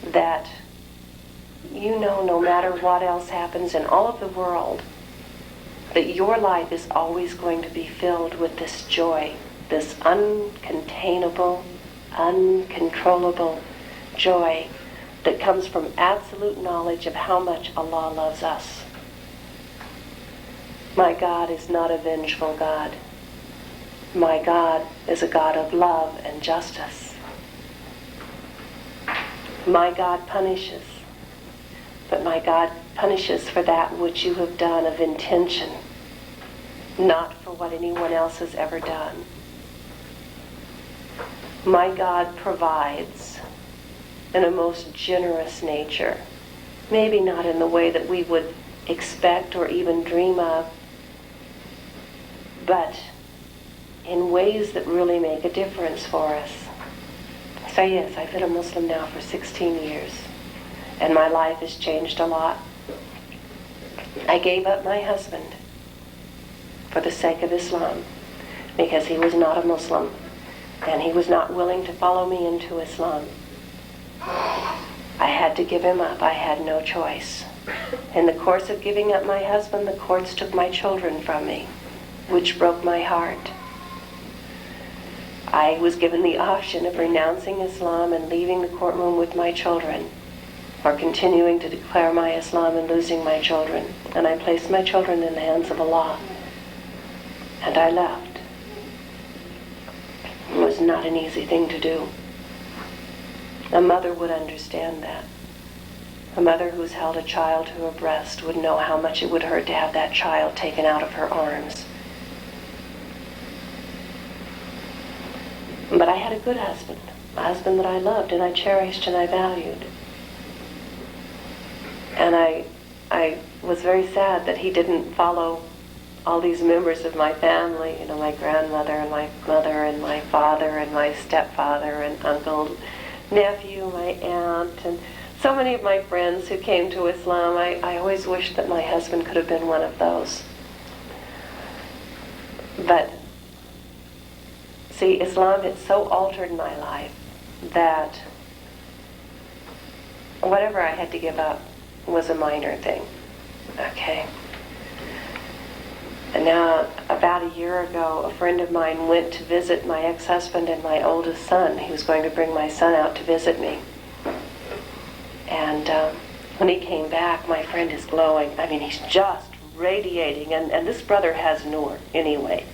that you know no matter what else happens in all of the world, that your life is always going to be filled with this joy, this uncontainable, uncontrollable joy that comes from absolute knowledge of how much Allah loves us. My God is not a vengeful God. My God is a God of love and justice. My God punishes, but my God punishes for that which you have done of intention, not for what anyone else has ever done. My God provides in a most generous nature, maybe not in the way that we would expect or even dream of, but in ways that really make a difference for us. So yes, I've been a Muslim now for 16 years, and my life has changed a lot. I gave up my husband for the sake of Islam, because he was not a Muslim, and he was not willing to follow me into Islam. I had to give him up. I had no choice. In the course of giving up my husband, the courts took my children from me, which broke my heart. I was given the option of renouncing Islam and leaving the courtroom with my children, or continuing to declare my Islam and losing my children. And I placed my children in the hands of Allah. And I left. It was not an easy thing to do. A mother would understand that. A mother who's held a child to her breast would know how much it would hurt to have that child taken out of her arms. But I had a good husband, a husband that I loved and I cherished and I valued. And I was very sad that he didn't follow all these members of my family, you know, my grandmother and my mother and my father and my stepfather and uncle, nephew, my aunt, and so many of my friends who came to Islam. I always wished that my husband could have been one of those. But see, Islam had so altered my life that whatever I had to give up was a minor thing. Okay. And now, about a year ago, a friend of mine went to visit my ex-husband and my oldest son. He was going to bring my son out to visit me. And when he came back, my friend is glowing. I mean, he's just radiating. And this brother has nur anyway.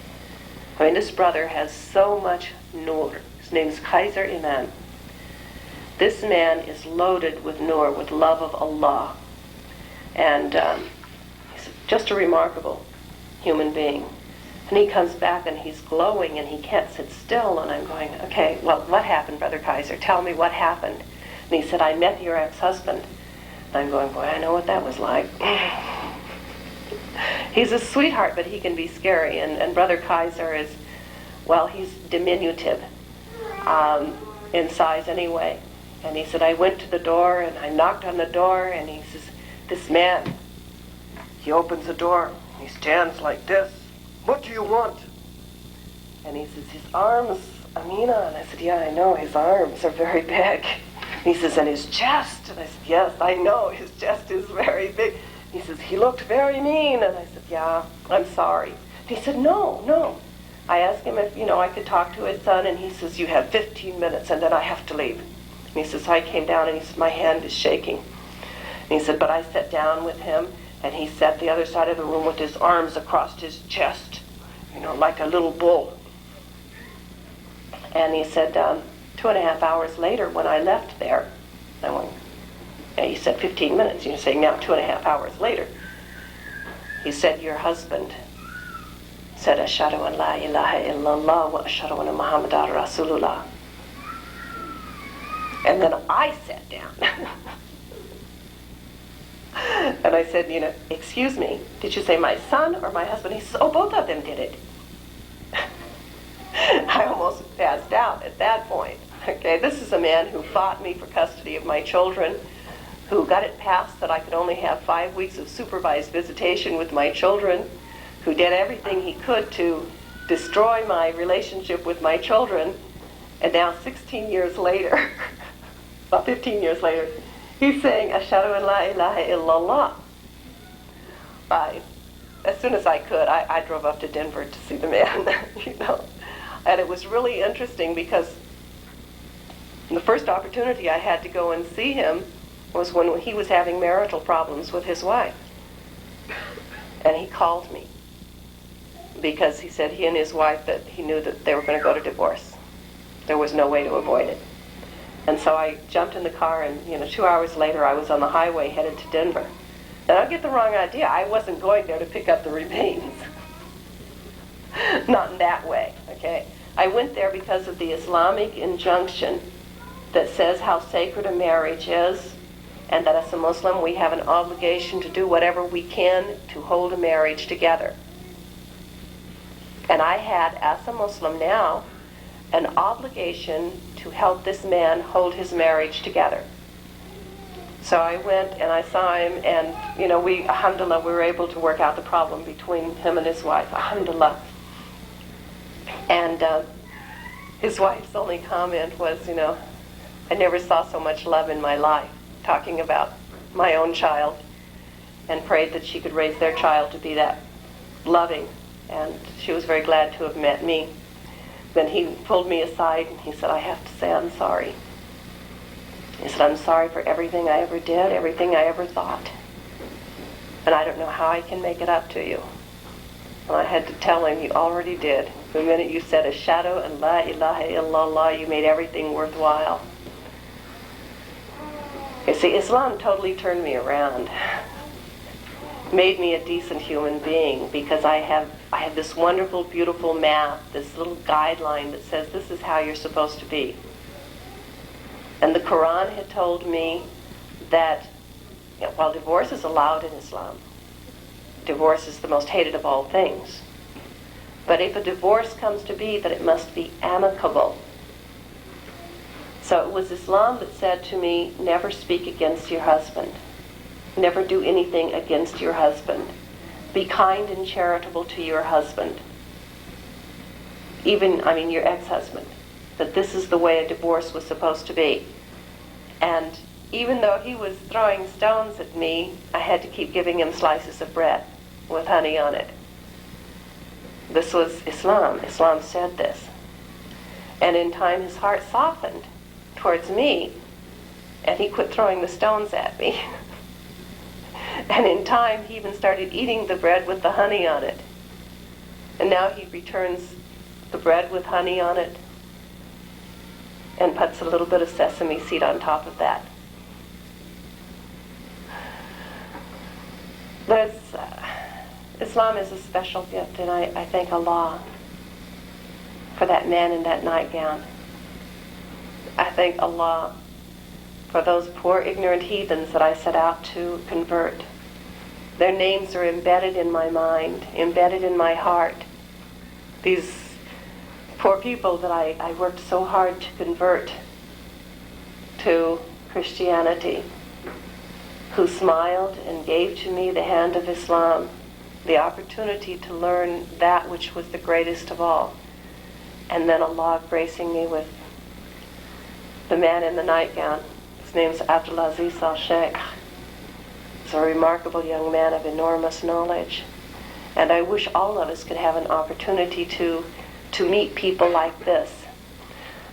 I mean, this brother has so much nur. His name is Kaiser Imam. This man is loaded with nur, with love of Allah. And he's just a remarkable human being. And he comes back and he's glowing and he can't sit still. And I'm going, okay, well, what happened, Brother Kaiser? Tell me what happened. And he said, I met your ex-husband. And I'm going, boy, I know what that was like. He's a sweetheart, but he can be scary. And Brother Kaiser is, well, he's diminutive in size anyway. And he said, I went to the door and I knocked on the door and he says, this man, he opens the door, he stands like this. What do you want? And he says, his arms, Amina. And I said, yeah, I know, his arms are very big. And he says, and his chest. And I said, yes, I know, his chest is very big. He says, he looked very mean. And I said, yeah, I'm sorry. And he said, no. I asked him if, I could talk to his son, and he says, you have 15 minutes, and then I have to leave. And he says, I came down, and he said, my hand is shaking. And he said, but I sat down with him, and he sat the other side of the room with his arms across his chest, like a little bull. And he said, 2.5 hours later, when I left there, I went, and he said 15 minutes, you're saying now 2.5 hours later. He said, your husband said, Ashhadu an la ilaha illallah wa ashhadu anna Muhammadan Rasulullah. And then I sat down. And I said, excuse me, did you say my son or my husband? He says, oh, both of them did it. I almost passed out at that point. Okay, this is a man who fought me for custody of my children, who got it passed that I could only have 5 weeks of supervised visitation with my children, who did everything he could to destroy my relationship with my children, and now 16 years later, about 15 years later, he's saying, Ashhadu an la ilaha illallah. As soon as I could, I drove up to Denver to see the man, And it was really interesting because the first opportunity I had to go and see him was when he was having marital problems with his wife. And he called me because he said he and his wife, that he knew that they were going to go to divorce. There was no way to avoid it. And so I jumped in the car, and 2 hours later I was on the highway headed to Denver. Now don't get the wrong idea. I wasn't going there to pick up the remains. Not in that way, okay? I went there because of the Islamic injunction that says how sacred a marriage is, and that as a Muslim we have an obligation to do whatever we can to hold a marriage together. And I had, as a Muslim now, an obligation to help this man hold his marriage together. So I went and I saw him, and we, alhamdulillah, we were able to work out the problem between him and his wife, alhamdulillah. And his wife's only comment was, I never saw so much love in my life, talking about my own child, and prayed that she could raise their child to be that loving. And she was very glad to have met me. Then he pulled me aside and he said, I have to say I'm sorry. He said, I'm sorry for everything I ever did, everything I ever thought. And I don't know how I can make it up to you. And I had to tell him, you already did. The minute you said Ashhadu an la ilaha illallah, you made everything worthwhile. You see, Islam totally turned me around. Made me a decent human being, because I have this wonderful, beautiful map, this little guideline that says this is how you're supposed to be. And the Quran had told me that while divorce is allowed in Islam, divorce is the most hated of all things. But if a divorce comes to be, that it must be amicable. So it was Islam that said to me, never speak against your husband. Never do anything against your husband. Be kind and charitable to your husband. Your ex-husband. That this is the way a divorce was supposed to be. And even though he was throwing stones at me, I had to keep giving him slices of bread with honey on it. This was Islam. Islam said this. And in time his heart softened towards me, and he quit throwing the stones at me. And in time he even started eating the bread with the honey on it. And now he returns the bread with honey on it and puts a little bit of sesame seed on top of that. Islam is a special gift, and I thank Allah for that man in that nightgown. I thank Allah for those poor ignorant heathens that I set out to convert. Their names are embedded in my mind, embedded in my heart. These poor people that I worked so hard to convert to Christianity, who smiled and gave to me the hand of Islam, the opportunity to learn that which was the greatest of all. And then Allah gracing me with the man in the nightgown. His name's Abdulaziz al-Sheikh. He's a remarkable young man of enormous knowledge. And I wish all of us could have an opportunity to meet people like this.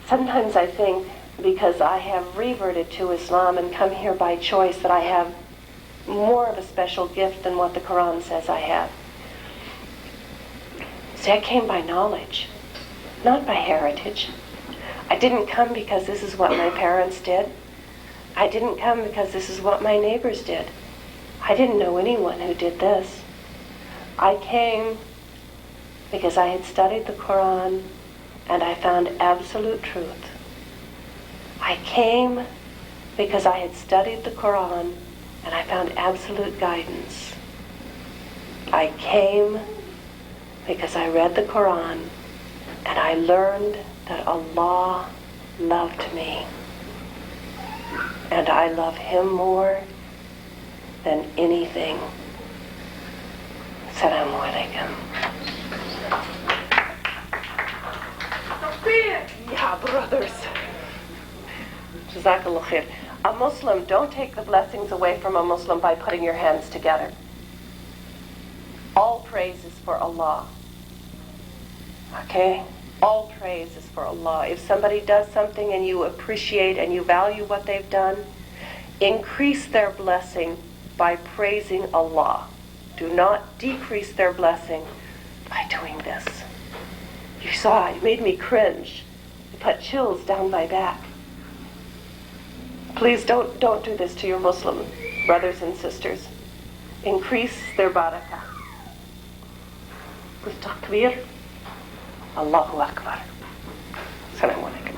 Sometimes I think, because I have reverted to Islam and come here by choice, that I have more of a special gift than what the Quran says I have. See, I came by knowledge, not by heritage. I didn't come because this is what my parents did. I didn't come because this is what my neighbors did. I didn't know anyone who did this. I came because I had studied the Quran and I found absolute truth. I came because I had studied the Quran and I found absolute guidance. I came because I read the Quran and I learned that Allah loved me. And I love Him more than anything. Assalamu alaikum. Yeah, brothers. Jazakallah khair. A Muslim, don't take the blessings away from a Muslim by putting your hands together. All praise is for Allah. Okay? All praise is for Allah. If somebody does something and you appreciate and you value what they've done, increase their blessing by praising Allah. Do not decrease their blessing by doing this. You saw, it made me cringe. It put chills down my back. Please don't do this to your Muslim brothers and sisters. Increase their barakah. With takbir. Allahu Akbar. Assalamu alaikum.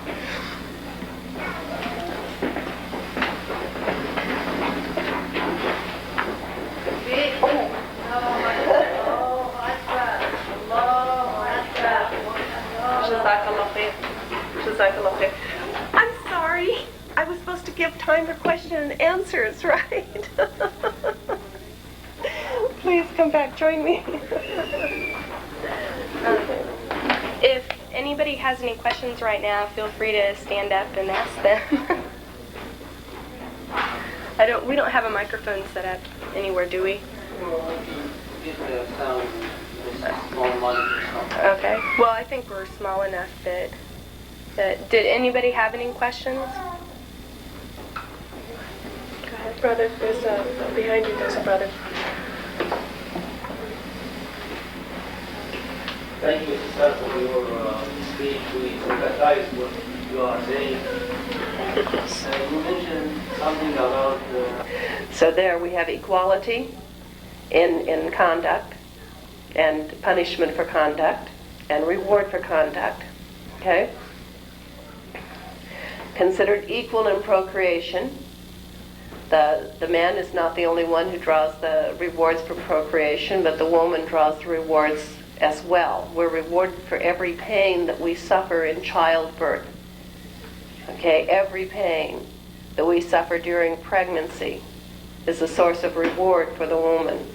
Jazakallah khair. I'm sorry. I was supposed to give time for question and answers, right? Please come back, join me. If anybody has any questions right now, feel free to stand up and ask them. We don't have a microphone set up anywhere, do we? Okay. Well, I think we're small enough that did anybody have any questions? Go ahead, brother. There's behind you. There's a brother. Thank you, Sister, for your speech. We sympathize what you are saying. You mentioned something about... So there we have equality in conduct, and punishment for conduct, and reward for conduct. Okay? Considered equal in procreation. The man is not the only one who draws the rewards for procreation, but the woman draws the rewards as well. We're rewarded for every pain that we suffer in childbirth. Okay, every pain that we suffer during pregnancy is a source of reward for the woman.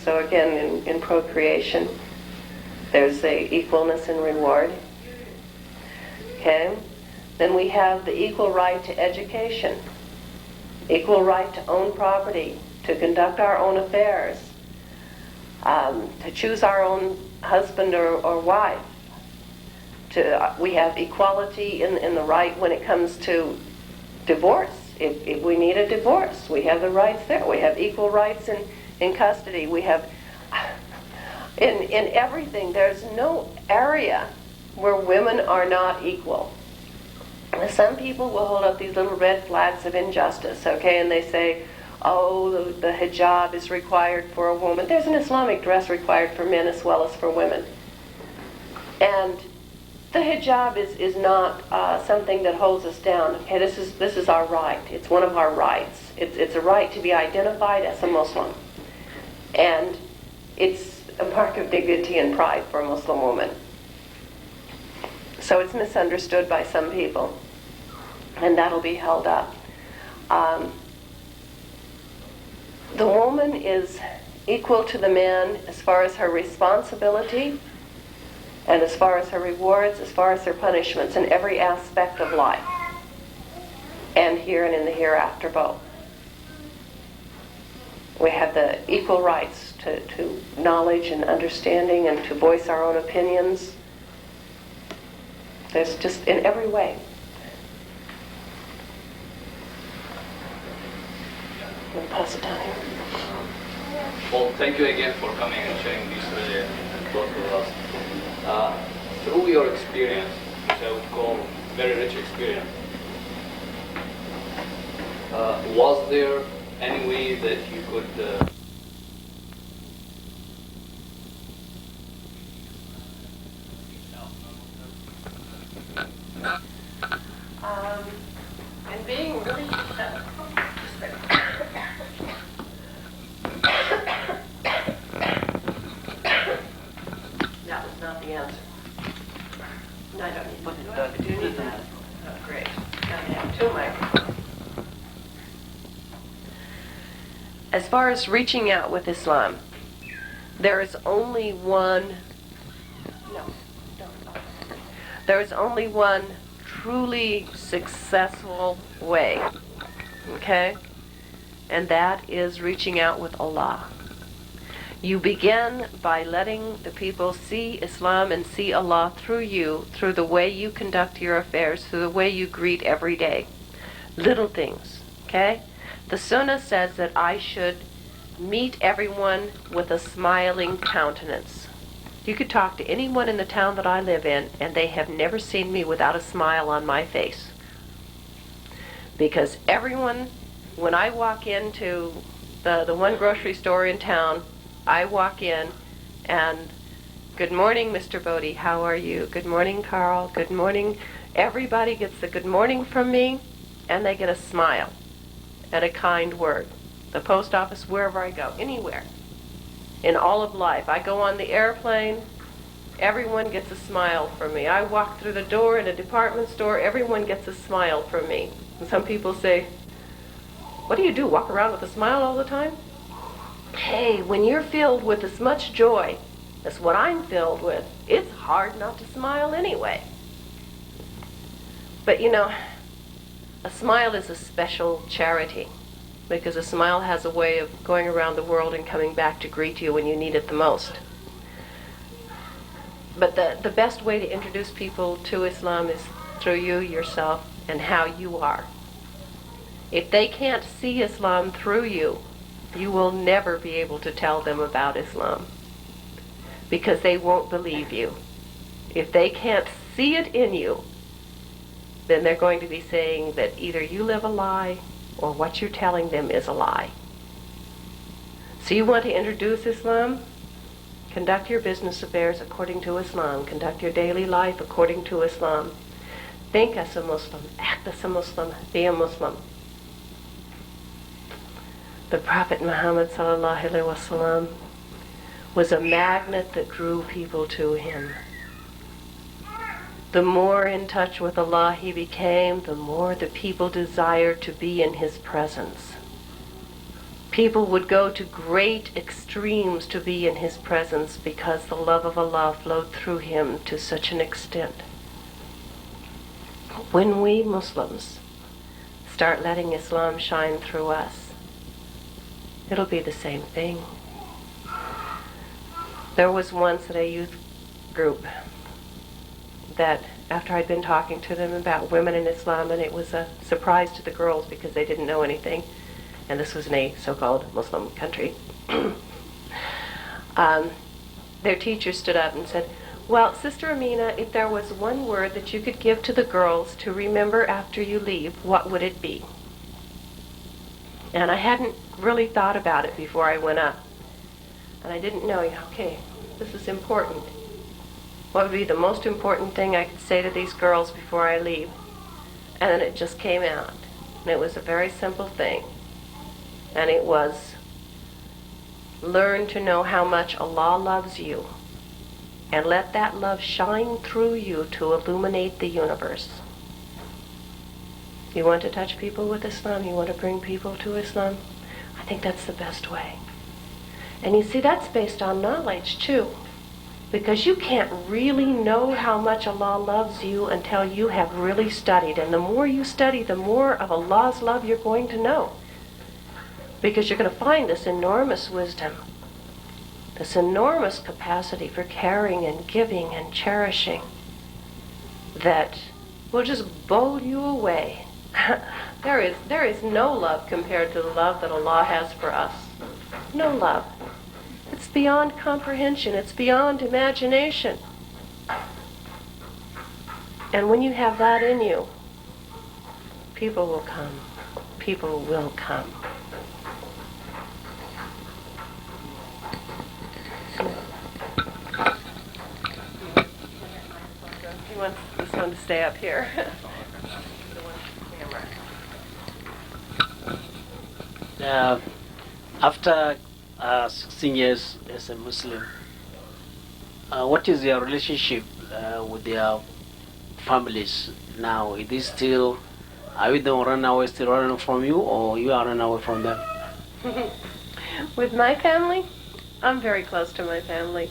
So again, in procreation, there's the equalness in reward. Okay, then we have the equal right to education, equal right to own property, to conduct our own affairs, to choose our own husband or wife. We have equality in the right when it comes to divorce. If we need a divorce, we have the rights there. We have equal rights in custody. We have, in everything, there's no area where women are not equal. Some people will hold up these little red flags of injustice, okay, and they say, oh, the hijab is required for a woman. There's an Islamic dress required for men as well as for women. And the hijab is not something that holds us down. Okay, this is our right. It's one of our rights. It's a right to be identified as a Muslim. And it's a mark of dignity and pride for a Muslim woman. So it's misunderstood by some people, and that'll be held up. The woman is equal to the man as far as her responsibility, and as far as her rewards, as far as her punishments, in every aspect of life, and here and in the hereafter both. We have the equal rights to knowledge and understanding and to voice our own opinions. There's just in every way. We'll pass it down here. Well, thank you again for coming and sharing this really close with us. Through your experience, which I would call very rich experience, was there any way that you could As far as reaching out with Islam, there is only one, there is only one truly successful way, okay? And that is reaching out with Allah. You begin by letting the people see Islam and see Allah through you, through the way you conduct your affairs, through the way you greet every day. Little things, okay? The Sunnah says that I should meet everyone with a smiling countenance. You could talk to anyone in the town that I live in, and they have never seen me without a smile on my face. Because everyone, when I walk into the one grocery store in town, I walk in and, good morning, Mr. Bodie, how are you? Good morning, Carl. Good morning. Everybody gets a good morning from me, and they get a smile and a kind word. The post office, wherever I go, anywhere. In all of life. I go on the airplane, everyone gets a smile from me. I walk through the door in a department store, everyone gets a smile from me. And some people say, what do you do, walk around with a smile all the time? Hey, when you're filled with as much joy as what I'm filled with, it's hard not to smile anyway. But you know, a smile is a special charity, because a smile has a way of going around the world and coming back to greet you when you need it the most. But the best way to introduce people to Islam is through you, yourself, and how you are. If they can't see Islam through you, you will never be able to tell them about Islam, because they won't believe you. If they can't see it in you, then they're going to be saying that either you live a lie or what you're telling them is a lie. So you want to introduce Islam? Conduct your business affairs according to Islam. Conduct your daily life according to Islam. Think as a Muslim. Act as a Muslim. Be a Muslim. The Prophet Muhammad ﷺ was a magnet that drew people to him. The more in touch with Allah he became, the more the people desired to be in his presence. People would go to great extremes to be in his presence because the love of Allah flowed through him to such an extent. When we Muslims start letting Islam shine through us, it'll be the same thing. There was once at a youth group that after I'd been talking to them about women in Islam, and it was a surprise to the girls because they didn't know anything, and this was in a so-called Muslim country, their teacher stood up and said, well, Sister Amina, if there was one word that you could give to the girls to remember after you leave, what would it be? And I hadn't really thought about it before I went up. And I didn't know, okay, this is important. What would be the most important thing I could say to these girls before I leave? And then it just came out. And it was a very simple thing. And it was, learn to know how much Allah loves you, and let that love shine through you to illuminate the universe. You want to touch people with Islam? You want to bring people to Islam? I think that's the best way. And you see, that's based on knowledge too. Because you can't really know how much Allah loves you until you have really studied. And the more you study, the more of Allah's love you're going to know. Because you're going to find this enormous wisdom, this enormous capacity for caring and giving and cherishing that will just bowl you away. There is no love compared to the love that Allah has for us. No love. It's beyond comprehension. It's beyond imagination. And when you have that in you, people will come. People will come. He wants this one to stay up here. The one with the camera. After 16 years as a Muslim, what is your relationship with your families now? Is this still, are you the run away, still running from you, or you are running away from them? With my family, I'm very close to my family.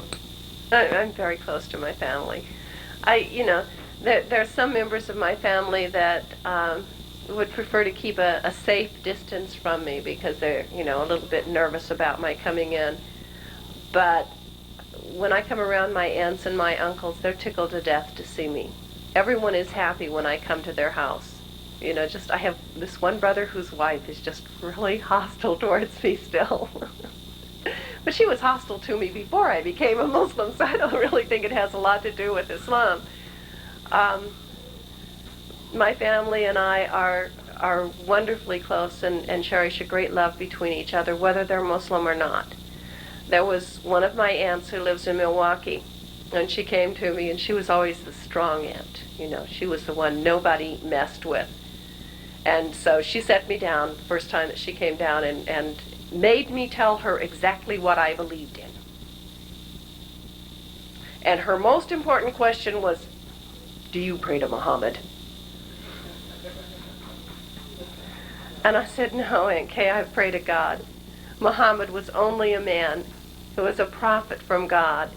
I'm very close to my family. There are some members of my family that would prefer to keep a safe distance from me because they're, a little bit nervous about my coming in. But when I come around my aunts and my uncles, they're tickled to death to see me. Everyone is happy when I come to their house. I have this one brother whose wife is just really hostile towards me still. But she was hostile to me before I became a Muslim, so I don't really think it has a lot to do with Islam. My family and I are wonderfully close and cherish a great love between each other, whether they're Muslim or not. There was one of my aunts who lives in Milwaukee, and she came to me, and she was always the strong aunt. She was the one nobody messed with. And so she set me down the first time that she came down and made me tell her exactly what I believed in. And her most important question was, do you pray to Muhammad? And I said, no, Aunt Kay, I pray to God. Muhammad was only a man who was a prophet from God,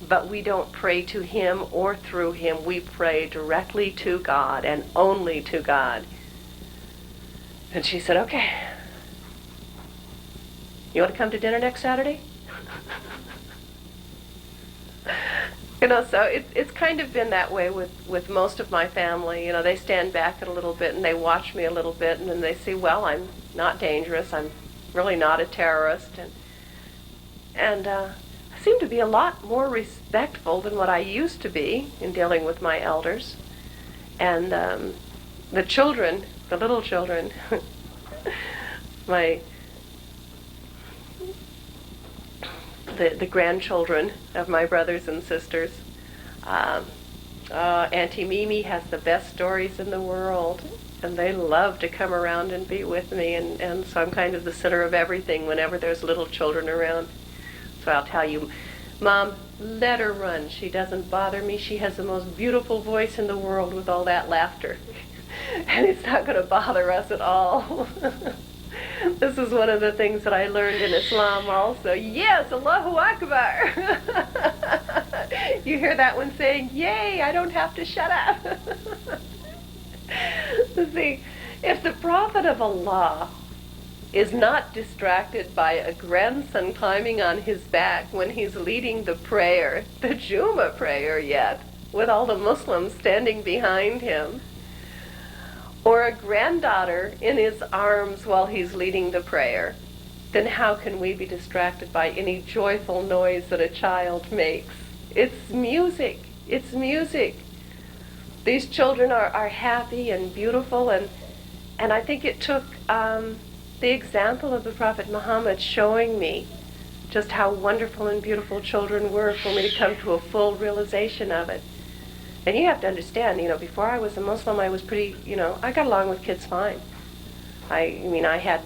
but we don't pray to him or through him. We pray directly to God and only to God. And she said, okay. You want to come to dinner next Saturday? So it's kind of been that way with most of my family. They stand back a little bit and they watch me a little bit, and then they see, well, I'm not dangerous. I'm really not a terrorist. And I seem to be a lot more respectful than what I used to be in dealing with my elders. And the children, the little children, the grandchildren of my brothers and sisters. Auntie Mimi has the best stories in the world, and they love to come around and be with me, and so I'm kind of the center of everything whenever there's little children around. So I'll tell you, Mom, let her run. She doesn't bother me. She has the most beautiful voice in the world with all that laughter. And it's not going to bother us at all. This is one of the things that I learned in Islam also. Yes, Allahu Akbar. You hear that one saying, yay, I don't have to shut up. See, if the Prophet of Allah is not distracted by a grandson climbing on his back when he's leading the prayer, the Jummah prayer yet, with all the Muslims standing behind him, or a granddaughter in his arms while he's leading the prayer, then how can we be distracted by any joyful noise that a child makes? It's music. It's music. These children are happy and beautiful, and I think it took the example of the Prophet Muhammad showing me just how wonderful and beautiful children were for me to come to a full realization of it. And you have to understand, before I was a Muslim, I was pretty, I got along with kids fine. I had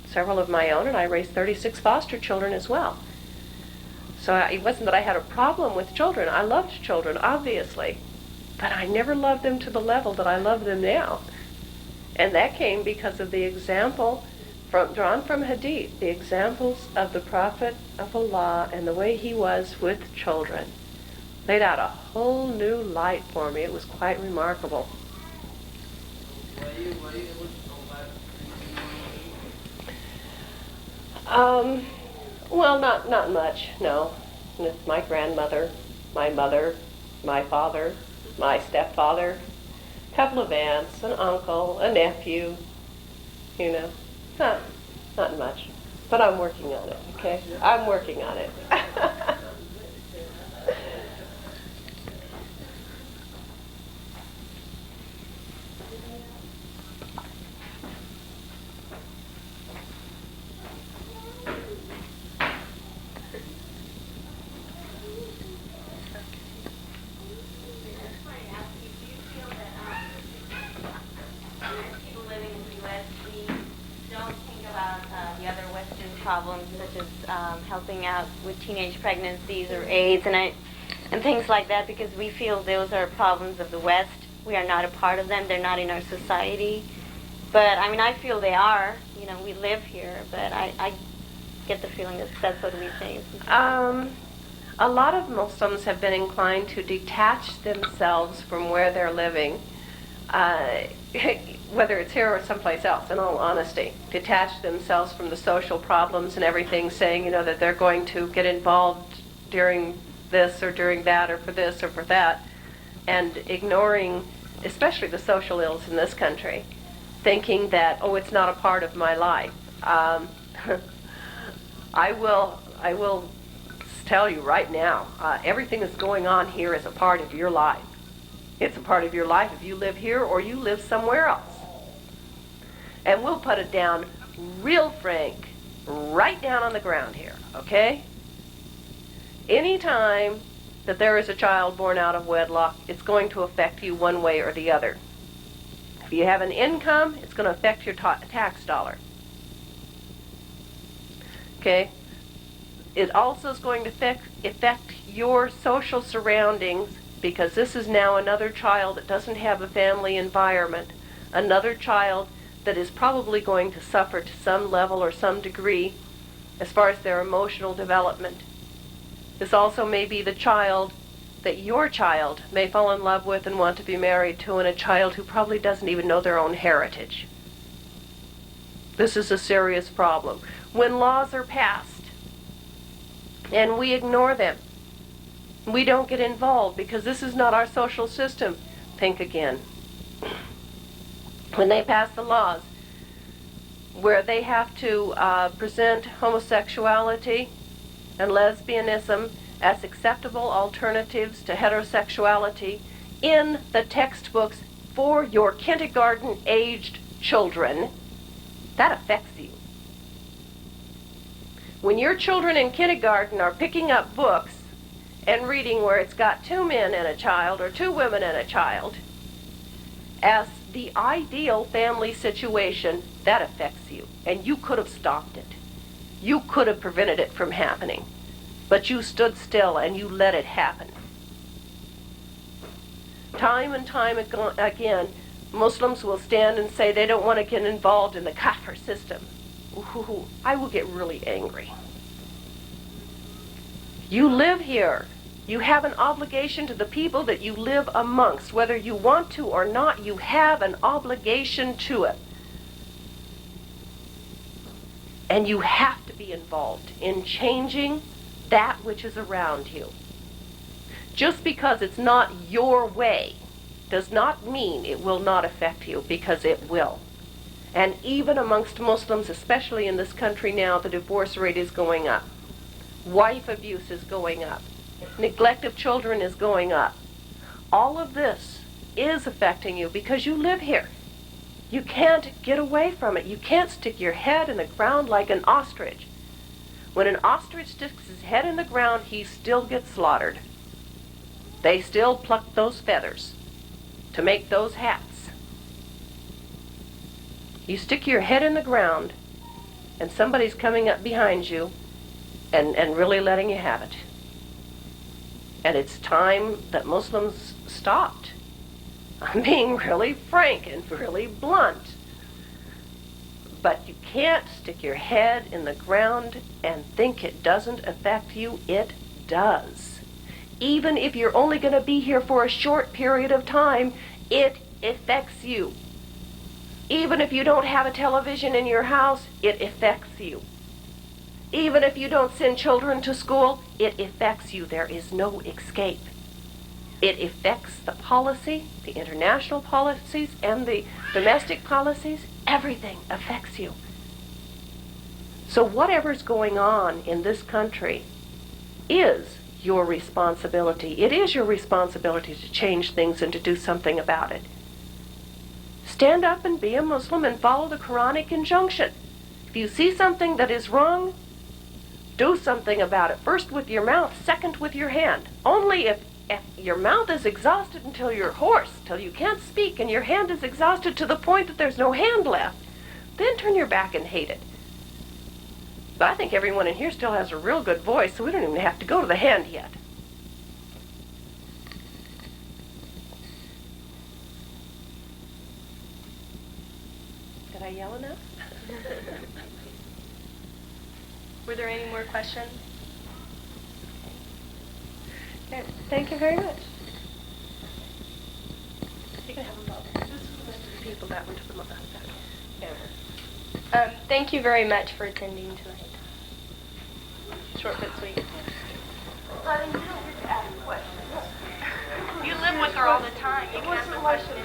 several of my own, and I raised 36 foster children as well. So it wasn't that I had a problem with children. I loved children, obviously. But I never loved them to the level that I love them now. And that came because of the example drawn from Hadith, the examples of the Prophet of Allah and the way he was with children. Laid out a whole new light for me. It was quite remarkable. Were you able to provide? Well, not much, no. My grandmother, my mother, my father, my stepfather, a couple of aunts, an uncle, a nephew, not much. But I'm working on it, okay? I'm working on it. Problems such as helping out with teenage pregnancies or AIDS and things like that, because we feel those are problems of the West. We are not a part of them. They're not in our society. But I feel they are. We live here. But get the feeling that that's what we think. A lot of Muslims have been inclined to detach themselves from where they're living, whether it's here or someplace else, in all honesty. Detach themselves from the social problems and everything, saying, you know, that they're going to get involved during this or during that or for this or for that, and ignoring especially the social ills in this country, thinking that, oh, it's not a part of my life. I will tell you right now, everything that's going on here is a part of your life. It's a part of your life if you live here or you live somewhere else. And we'll put it down real frank, right down on the ground here, okay? Anytime that there is a child born out of wedlock, it's going to affect you one way or the other. If you have an income, it's going to affect your tax dollar. Okay? It also is going to affect your social surroundings, because this is now another child that doesn't have a family environment, another child that is probably going to suffer to some level or some degree as far as their emotional development. This also may be the child that your child may fall in love with and want to be married to, and a child who probably doesn't even know their own heritage. This is a serious problem. When laws are passed and we ignore them, we don't get involved because this is not our social system, think again. When they pass the laws where they have to present homosexuality and lesbianism as acceptable alternatives to heterosexuality in the textbooks for your kindergarten-aged children, that affects you. When your children in kindergarten are picking up books and reading where it's got 2 men and a child or 2 women and a child as the ideal family situation, that affects you. And you could have stopped it. You could have prevented it from happening. But you stood still and you let it happen. Time and time again, Muslims will stand and say they don't want to get involved in the kafir system. Ooh, I will get really angry. You live here. You have an obligation to the people that you live amongst. Whether you want to or not, you have an obligation to it. And you have to be involved in changing that which is around you. Just because it's not your way does not mean it will not affect you, because it will. And even amongst Muslims, especially in this country now, the divorce rate is going up. Wife abuse is going up. Neglect of children is going up. All of this is affecting you because you live here. You can't get away from it. You can't stick your head in the ground like an ostrich. When an ostrich sticks his head in the ground, he still gets slaughtered. They still pluck those feathers to make those hats. You stick your head in the ground, and somebody's coming up behind you and really letting you have it. And it's time that Muslims stopped. I'm being really frank and really blunt. But you can't stick your head in the ground and think it doesn't affect you. It does. Even if you're only going to be here for a short period of time, it affects you. Even if you don't have a television in your house, it affects you. Even if you don't send children to school, it affects you. There is no escape. It affects the policy, the international policies, and the domestic policies. Everything affects you. So whatever's going on in this country is your responsibility. It is your responsibility to change things and to do something about it. Stand up and be a Muslim and follow the Quranic injunction. If you see something that is wrong, do something about it. First with your mouth, second with your hand. Only if your mouth is exhausted until you're hoarse, till you can't speak, and your hand is exhausted to the point that there's no hand left, then turn your back and hate it. But I think everyone in here still has a real good voice, so we don't even have to go to the hand yet. Did I yell enough? Were there any more questions? Okay. Thank you very much. You can have them all. This was to the people, that one to the mother. Thank you very much for attending tonight. Short but sweet. You live with her all the time. You can ask the question.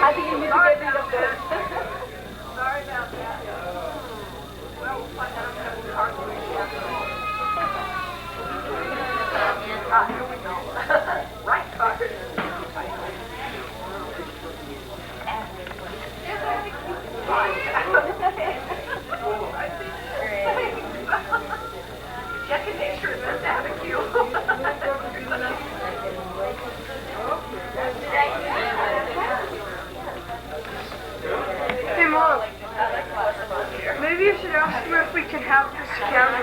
I think you need to get rid of this. Sorry about that. Well, we'll find out if we'll talk to you. Here we go. Right card. Check and make sure it's barbecue. Hey Mom, maybe you should ask him if we can have this camera.